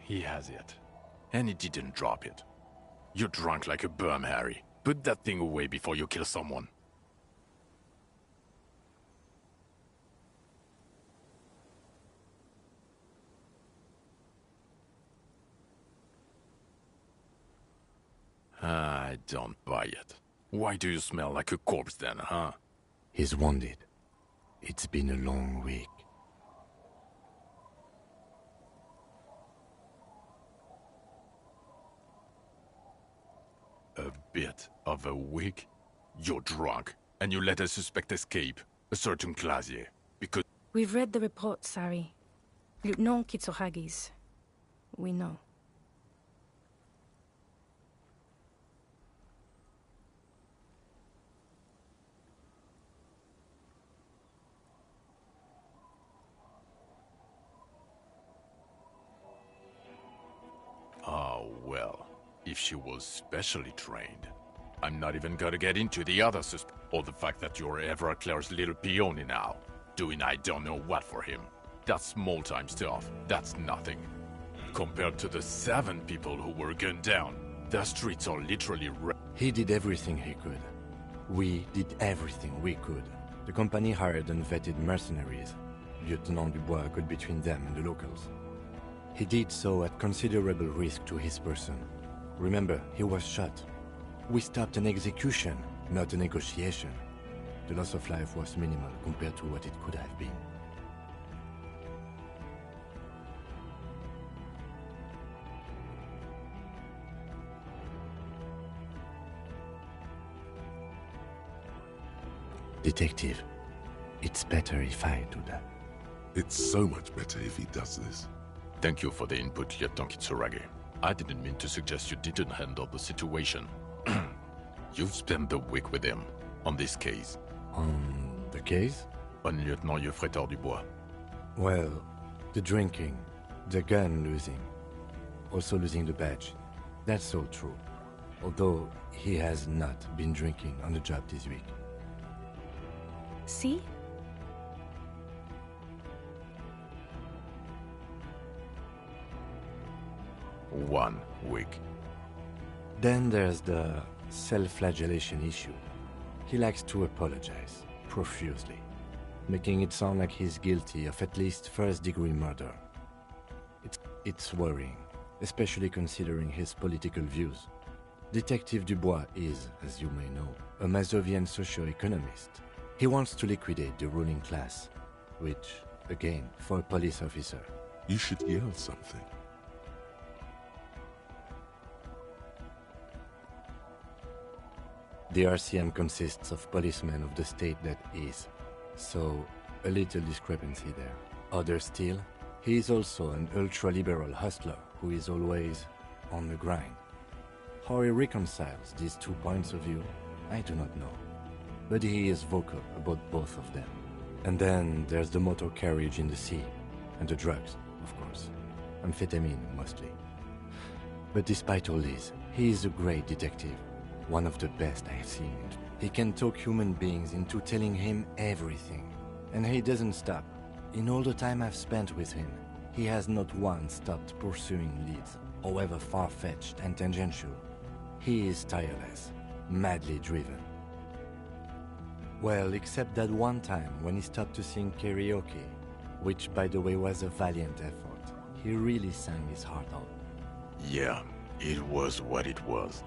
He has it. And he didn't drop it. You're drunk like a bum, Harry. Put that thing away before you kill someone. I don't buy it. Why do you smell like a corpse then, huh? He's wounded. It's been a long week. A bit of a wig? You're drunk, and you let a suspect escape, a certain Clasier, because... We've read the report, Sari. Lieutenant Kitsuhagi's. We know. Oh, well. If she was specially trained. I'm not even gonna get into the other suspect, or the fact that you're Everclear's little peony now, doing I don't know what for him. That's small-time stuff. That's nothing. Compared to the 7 people who were gunned down, the streets are literally He did everything he could. We did everything we could. The company hired unvetted mercenaries. Lieutenant Dubois got between them and the locals. He did so at considerable risk to his person. Remember, he was shot. We stopped an execution, not a negotiation. The loss of life was minimal compared to what it could have been. Detective, it's better if I do that. It's so much better if he does this. Thank you for the input, Lieutenant Kitsuragi. I didn't mean to suggest you didn't handle the situation. You've spent the week with him, on this case. On the case? On Lieutenant Geoffrey Dubois. Well, the drinking, the gun losing, also losing the badge. That's all true. Although he has not been drinking on the job this week. See? One week. Then there's the self-flagellation issue. He likes to apologize, profusely, making it sound like he's guilty of at least first-degree murder. It's worrying, especially considering his political views. Detective Dubois is, as you may know, a Mazovian socio-economist. He wants to liquidate the ruling class, which, again, for a police officer. You should yell something. The RCM consists of policemen of the state that is, so a little discrepancy there. Others still, he is also an ultra-liberal hustler who is always on the grind. How he reconciles these 2 points of view, I do not know. But he is vocal about both of them. And then there's the motor carriage in the sea, and the drugs, of course. Amphetamine, mostly. But despite all this, he is a great detective. One of the best I've seen. He can talk human beings into telling him everything. And he doesn't stop. In all the time I've spent with him, he has not once stopped pursuing leads, however far-fetched and tangential. He is tireless, madly driven. Well, except that one time when he stopped to sing karaoke, which by the way was a valiant effort. He really sang his heart out. Yeah, it was what it was.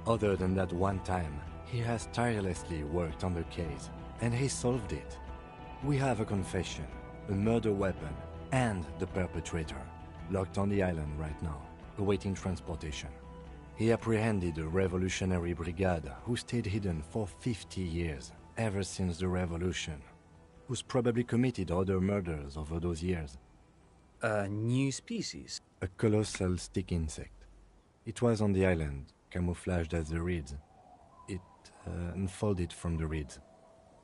Other than that one time, he has tirelessly worked on the case, and he solved it. We have a confession, a murder weapon, and the perpetrator, locked on the island right now, awaiting transportation. He apprehended a revolutionary brigade who stayed hidden for 50 years, ever since the revolution, who's probably committed other murders over those years. A new species? A colossal stick insect. It was on the island, camouflaged as the reeds. It unfolded from the reeds.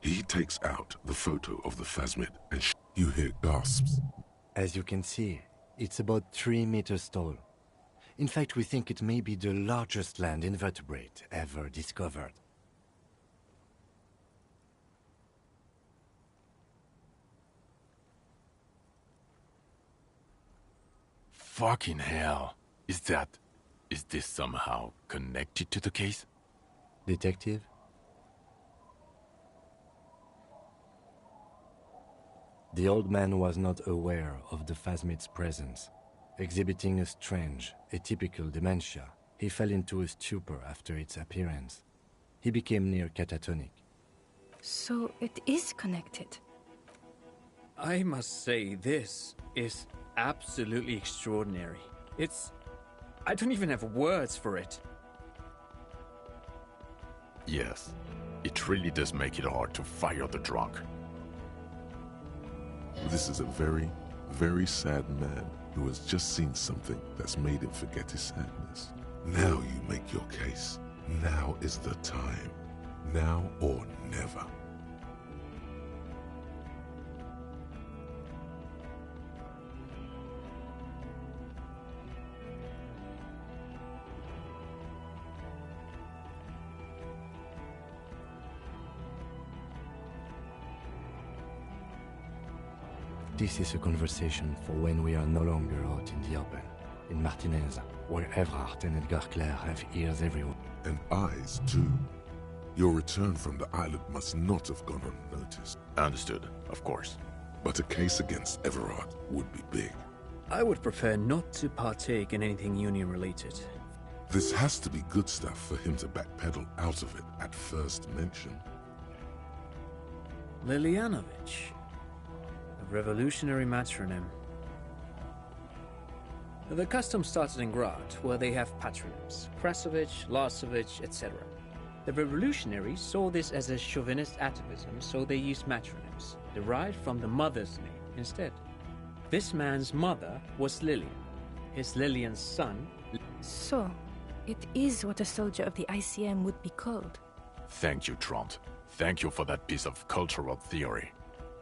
He takes out the photo of the phasmid and you hear gasps. As you can see, it's about 3 meters tall. In fact, we think it may be the largest land invertebrate ever discovered. Fucking hell. Is this somehow connected to the case? Detective? The old man was not aware of the phasmid's presence. Exhibiting a strange, atypical dementia, he fell into a stupor after its appearance. He became near catatonic. So it is connected. I must say, this is absolutely extraordinary. I don't even have words for it. Yes, it really does make it hard to fire the drunk. This is a very, very sad man who has just seen something that's made him forget his sadness. Now you make your case. Now is the time. Now or never. This is a conversation for when we are no longer out in the open. In Martinez, where Everard and Edgar Clare have ears everywhere. And eyes, too. Your return from the island must not have gone unnoticed. Understood, of course. But a case against Everard would be big. I would prefer not to partake in anything union-related. This has to be good stuff for him to backpedal out of it at first mention. Lilianovich. A revolutionary matronym. The custom started in Grad, where they have patronyms. Krasovich, Lasovich, etc. The revolutionaries saw this as a chauvinist atavism, so they used matronyms, derived from the mother's name instead. This man's mother was Lilian. His Lilian's son... So, it is what a soldier of the ICM would be called. Thank you, Trant. Thank you for that piece of cultural theory.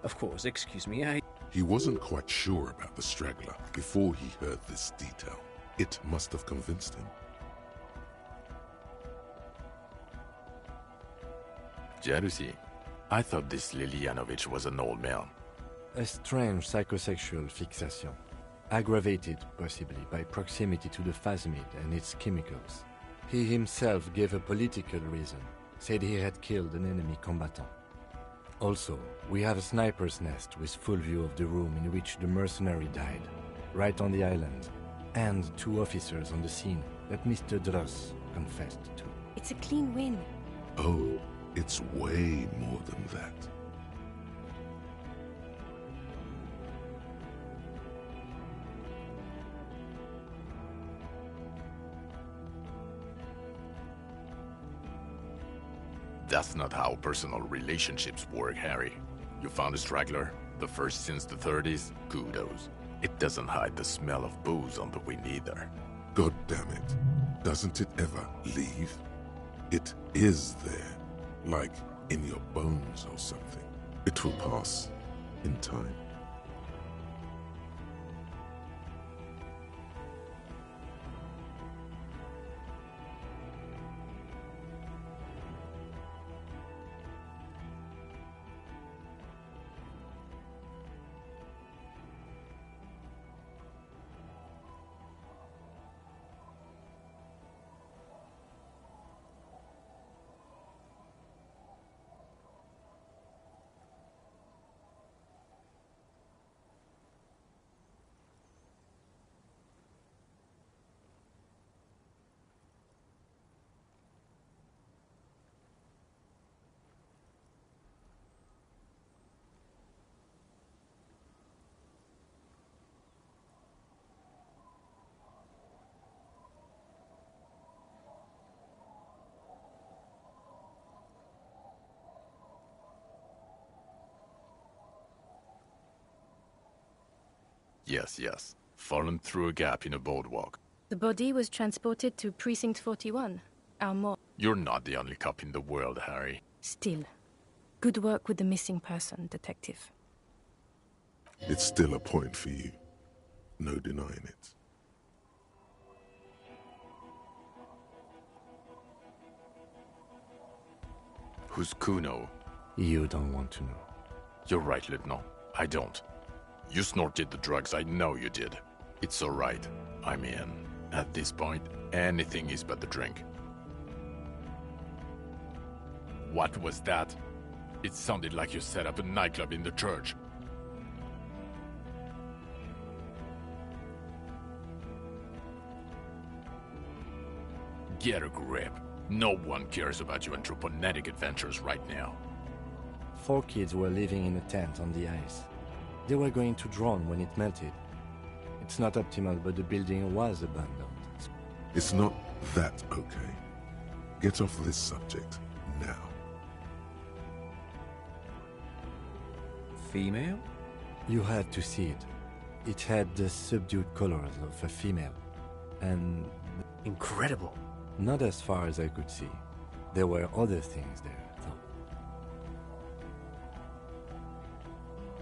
Of course, excuse me, He wasn't quite sure about the straggler before he heard this detail. It must have convinced him. Jealousy? I thought this Lilianovich was an old man. A strange psychosexual fixation, aggravated possibly by proximity to the phasmid and its chemicals. He himself gave a political reason, said he had killed an enemy combatant. Also, we have a sniper's nest with full view of the room in which the mercenary died, right on the island, and 2 officers on the scene that Mr. Dross confessed to. It's a clean win. Oh, it's way more than that. That's not how personal relationships work, Harry. You found a straggler, the first since the 30s, kudos. It doesn't hide the smell of booze on the wind either. God damn it. Doesn't it ever leave? It is there, like in your bones or something. It will pass in time. Yes. Fallen through a gap in a boardwalk. The body was transported to Precinct 41, our morgue. You're not the only cop in the world, Harry. Still, good work with the missing person, Detective. It's still a point for you. No denying it. Who's Kuno? You don't want to know. You're right, Lieutenant. I don't. You snorted the drugs, I know you did. It's alright. I'm in. At this point, anything is but the drink. What was that? It sounded like you set up a nightclub in the church. Get a grip. No one cares about your anthroponetic adventures right now. 4 kids were living in a tent on the ice. They were going to drown when it melted. It's not optimal, but the building was abandoned. It's not that okay. Get off this subject now. Female? You had to see it. It had the subdued colors of a female. And Incredible. not as far as I could see. There were other things there, though.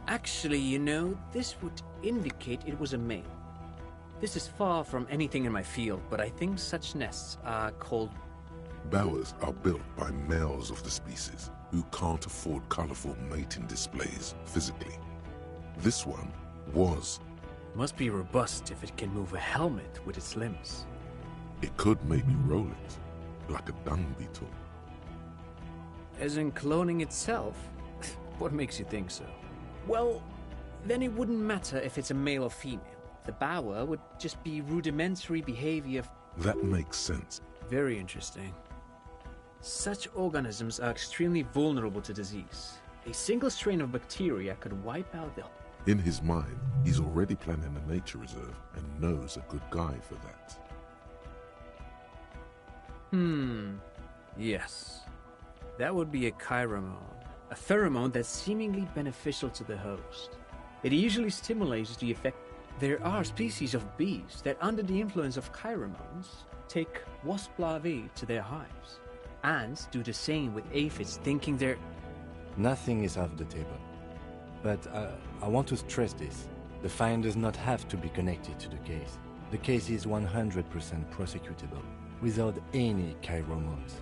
Actually, you know, this would indicate it was a male. This is far from anything in my field, but I think such nests are called... Bowers are built by males of the species who can't afford colorful mating displays physically. This one was. Must be robust if it can move a helmet with its limbs. It could maybe roll it, like a dung beetle. As in cloning itself? What makes you think so? Well, then it wouldn't matter if it's a male or female. The bower would just be rudimentary behavior. That makes sense. Very interesting. Such organisms are extremely vulnerable to disease. A single strain of bacteria could wipe out the... In his mind, he's already planning a nature reserve and knows a good guy for that. Yes. That would be a chiromone. A pheromone that's seemingly beneficial to the host. It usually stimulates the effect. There are species of bees that, under the influence of chiromones, take wasp larvae to their hives. Ants do the same with aphids, thinking they're... Nothing is off the table. But I want to stress this. The find does not have to be connected to the case. The case is 100% prosecutable, without any chiromones.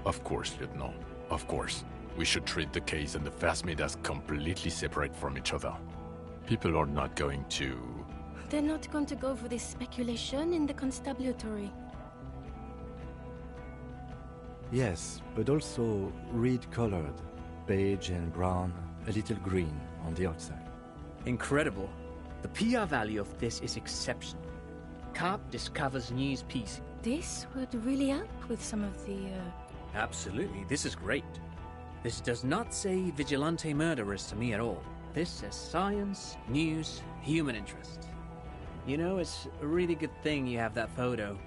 Of course, Lieutenant. Of course. We should treat the case and the phasmid as completely separate from each other. People are not going to... They're not going to go for this speculation in the constabulary. Yes, but also reed-colored, beige and brown, a little green on the outside. Incredible. The PR value of this is exceptional. Cop discovers new species. This would really help with some of the, Absolutely, this is great. This does not say vigilante murderers to me at all. This says science, news, human interest. You know, it's a really good thing you have that photo.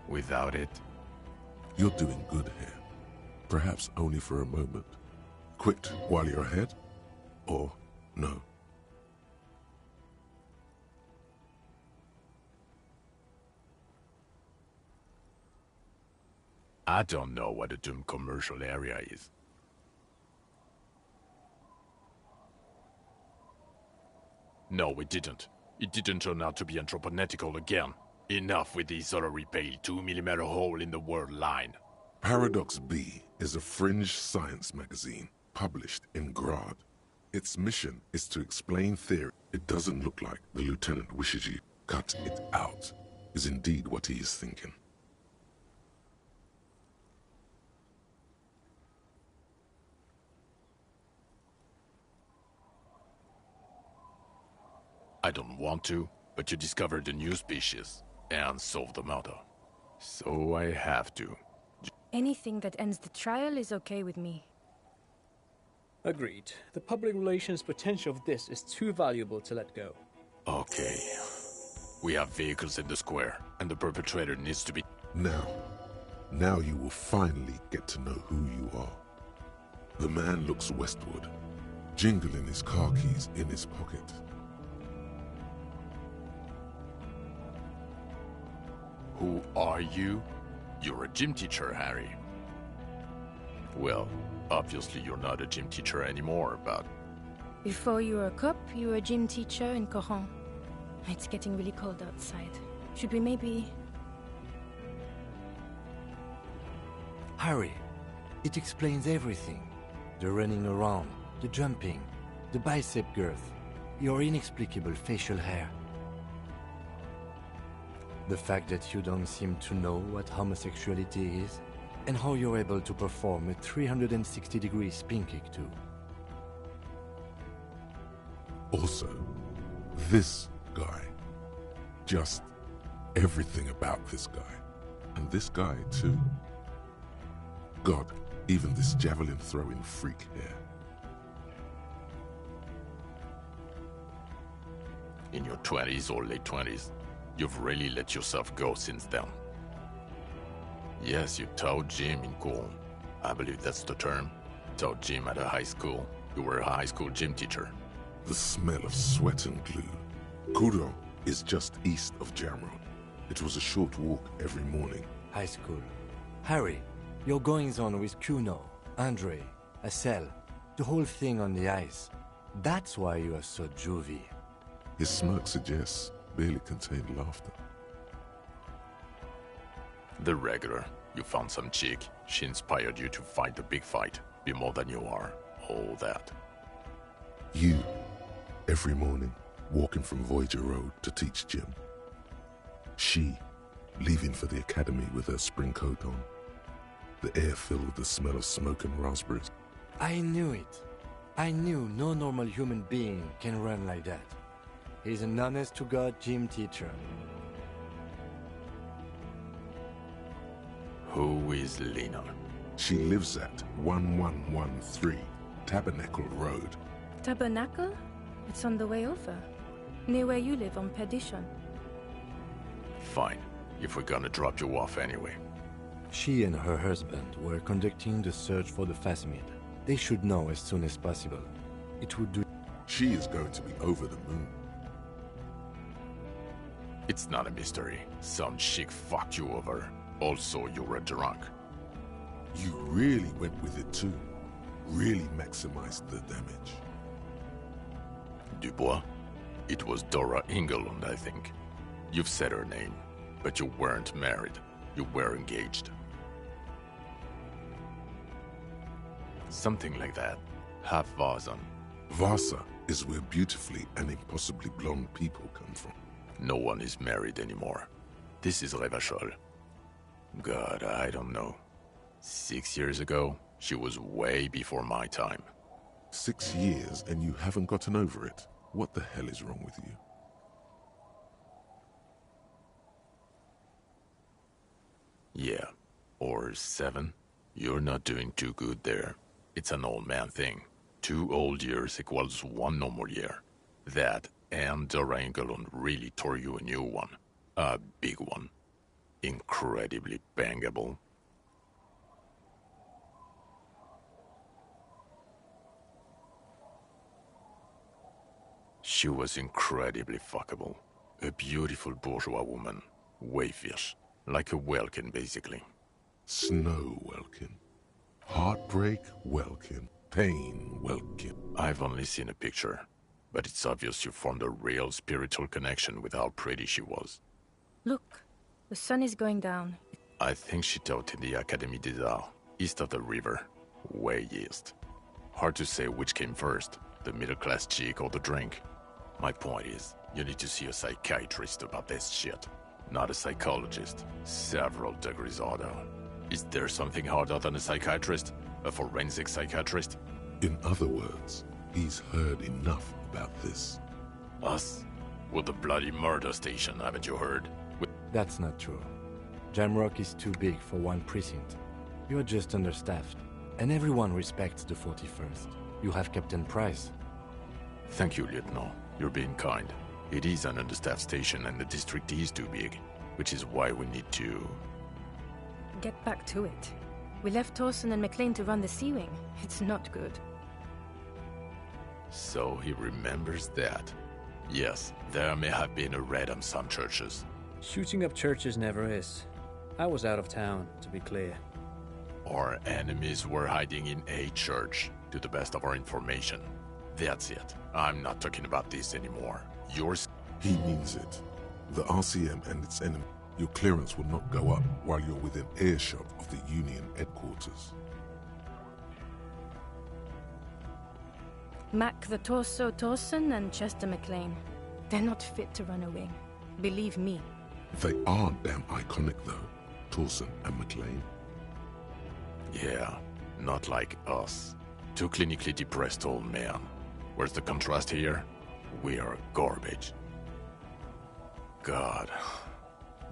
Without it, You're doing good here. Perhaps only for a moment. Quit while you're ahead? Or no? I don't know what a doomed commercial area is. No, it didn't. It didn't turn out to be anthroponetical again. Enough with the solary pale 2mm hole in the word line. Paradox B is a fringe science magazine published in Grad. Its mission is to explain theory. It doesn't look like the lieutenant wishes you cut it out, is indeed what he is thinking. I don't want to, but you discovered a new species and solved the murder. So I have to. anything that ends the trial is okay with me. Agreed. The public relations potential of this is too valuable to let go. Okay. We have vehicles in the square, and the perpetrator needs to be... Now you will finally get to know who you are. The man looks westward, jingling his car keys in his pocket. Who are you? You're a gym teacher, Harry. Well, obviously you're not a gym teacher anymore, but... Before you were a cop, you were a gym teacher in Coran. It's getting really cold outside. Should we maybe... Harry, it explains everything. The running around, the jumping, the bicep girth, your inexplicable facial hair. The fact that you don't seem to know what homosexuality is, and how you're able to perform a 360-degree spin kick too. Also, this guy. Just everything about this guy. And this guy, too. God, even this javelin-throwing freak here. In your 20s or late 20s, you've really let yourself go since then. Yes, you taught gym in Coron. I believe that's the term. Taught gym at a high school. You were a high school gym teacher. The smell of sweat and glue. Kudo is just east of Jamrod. It was a short walk every morning. High school. Harry, your goings-on with Kuno, Andre, Acel, the whole thing on the ice. That's why you are so juvie. His smirk suggests barely contained laughter. The regular. You found some chick. She inspired you to fight the big fight. Be more than you are. All that. You, every morning, walking from Voyager Road to teach gym. She, leaving for the academy with her spring coat on. The air filled with the smell of smoke and raspberries. I knew it. I knew no normal human being can run like that. He's an honest-to-God gym teacher. Who is Lena? She lives at 1113 Tabernacle Road. Tabernacle? It's on the way over. Near where you live on Perdition. Fine, if we're gonna drop you off anyway. She and her husband were conducting the search for the Phasmid. They should know as soon as possible. It would do... She is going to be over the moon. It's not a mystery. Some chick fucked you over. Also, you're a drunk. You really went with it too. Really maximized the damage. Dubois? It was Dora Ingelund, I think. You've said her name, but you weren't married. You were engaged. Something like that. Half Vazan. Vasa is where beautifully and impossibly blonde people come from. No one is married anymore. This is Revachol. God, I don't know. 6 years ago, she was way before my time. 6 years and you haven't gotten over it. What the hell is wrong with you? Yeah, or 7. You're not doing too good there. It's an old man thing. 2 old years equals 1 normal year. That and Dora Engelund really tore you a new one. A big one. Incredibly bangable. She was incredibly fuckable. A beautiful bourgeois woman. Wayfish. Like a Welkin, basically. Snow Welkin. Heartbreak Welkin. Pain Welkin. I've only seen a picture, but it's obvious you formed a real spiritual connection with how pretty she was. Look, the sun is going down. I think she taught in the Académie des Arts, east of the river. Way east. Hard to say which came first, the middle-class chick or the drink. My point is, you need to see a psychiatrist about this shit. Not a psychologist. Several degrees harder. Is there something harder than a psychiatrist? A forensic psychiatrist? In other words, he's heard enough about this. Us? We're the bloody murder station, haven't you heard? That's not true. Jamrock is too big for one precinct. You're just understaffed. And everyone respects the 41st. You have Captain Price. Thank you, Lieutenant. You're being kind. It is an understaffed station and the district is too big, which is why we need to... Get back to it. We left Torsen and McLean to run the Sea Wing. It's not good. So he remembers that. Yes, there may have been a raid on some churches. Shooting up churches never is. I was out of town, to be clear. Our enemies were hiding in a church, to the best of our information. That's it. I'm not talking about this anymore. Yours. He means it. The RCM and its enemy. Your clearance will not go up while you're within earshot of the Union headquarters. Mac the Torso Torsen and Chester McLean. They're not fit to run a wing. Believe me. They are damn iconic though, Torsen and McLean. Yeah, not like us. 2 clinically depressed old men. Where's the contrast here? We are garbage. God.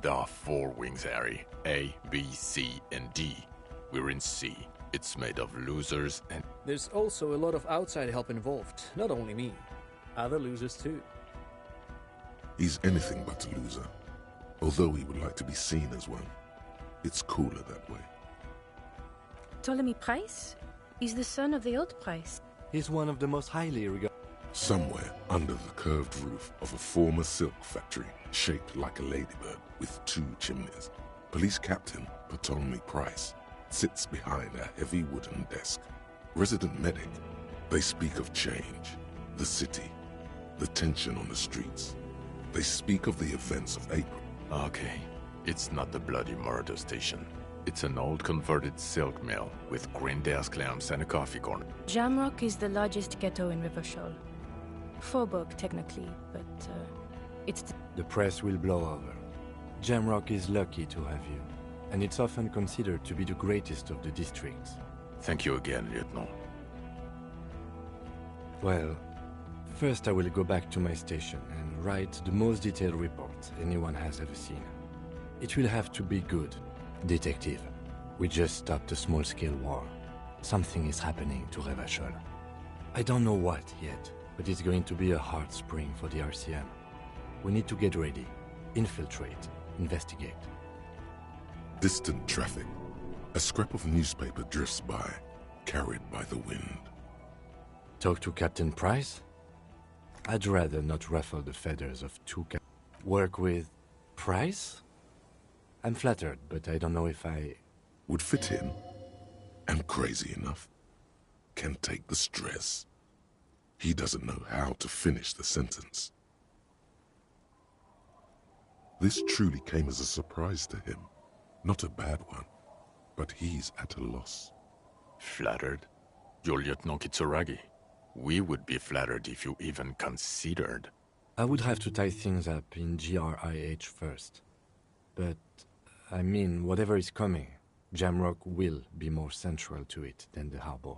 There are 4 wings, Harry. A, B, C, and D. We're in C. It's made of losers and... There's also a lot of outside help involved. Not only me. Other losers too. He's anything but a loser. Although he would like to be seen as one. It's cooler that way. Ptolemy Price? He's the son of the old Price. He's one of the most highly regarded. Somewhere under the curved roof of a former silk factory shaped like a ladybird with 2 chimneys, Police Captain Ptolemy Price sits behind a heavy wooden desk. Resident medic, they speak of change, the city, the tension on the streets. They speak of the events of April. Okay, it's not the bloody murder station. It's an old converted silk mill with green desk lamps and a coffee corner. Jamrock is the largest ghetto in Rivershaw. Faubourg, technically, but it's... The press will blow over. Jamrock is lucky to have you, and it's often considered to be the greatest of the districts. Thank you again, Lieutenant. Well, first I will go back to my station and write the most detailed report anyone has ever seen. It will have to be good. Detective, we just stopped a small-scale war. Something is happening to Revachol. I don't know what yet, but it's going to be a hard spring for the RCM. We need to get ready, infiltrate, investigate. Distant traffic. A scrap of newspaper drifts by, carried by the wind. Talk to Captain Price? I'd rather not ruffle the feathers of Work with Price? I'm flattered, but I don't know if I... Would fit in, and crazy enough, can take the stress. He doesn't know how to finish the sentence. This truly came as a surprise to him. Not a bad one, but he's at a loss. Flattered? You're Lieutenant Kitsuragi. We would be flattered if you even considered. I would have to tie things up in GRIH first. But, I mean, whatever is coming, Jamrock will be more central to it than the harbor.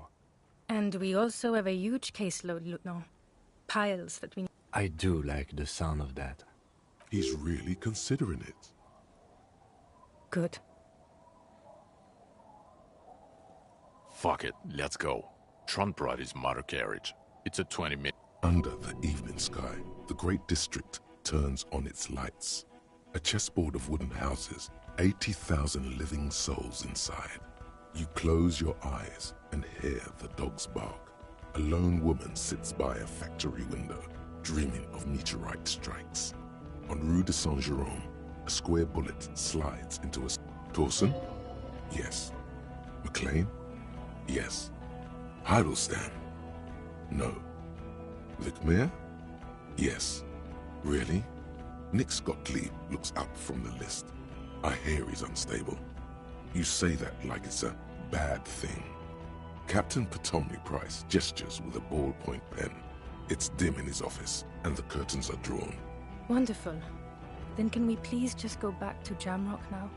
And we also have a huge caseload, Lieutenant. Piles that we... I do like the sound of that. He's really considering it. Good. Fuck it, let's go. Trump brought his motor carriage. It's a 20-minute... Under the evening sky, the great district turns on its lights. A chessboard of wooden houses, 80,000 living souls inside. You close your eyes and hear the dogs bark. A lone woman sits by a factory window, dreaming of meteorite strikes. On Rue de Saint-Jérôme, a square bullet slides into a... Torsen? Yes. McLean? Yes. Heidelstam? No. Vicmere? Yes. Really? Nix Gottlieb looks up from the list. I hear he's unstable. You say that like it's a bad thing. Captain Ptolemy Price gestures with a ballpoint pen. It's dim in his office, and the curtains are drawn. Wonderful. Then can we please just go back to Jamrock now?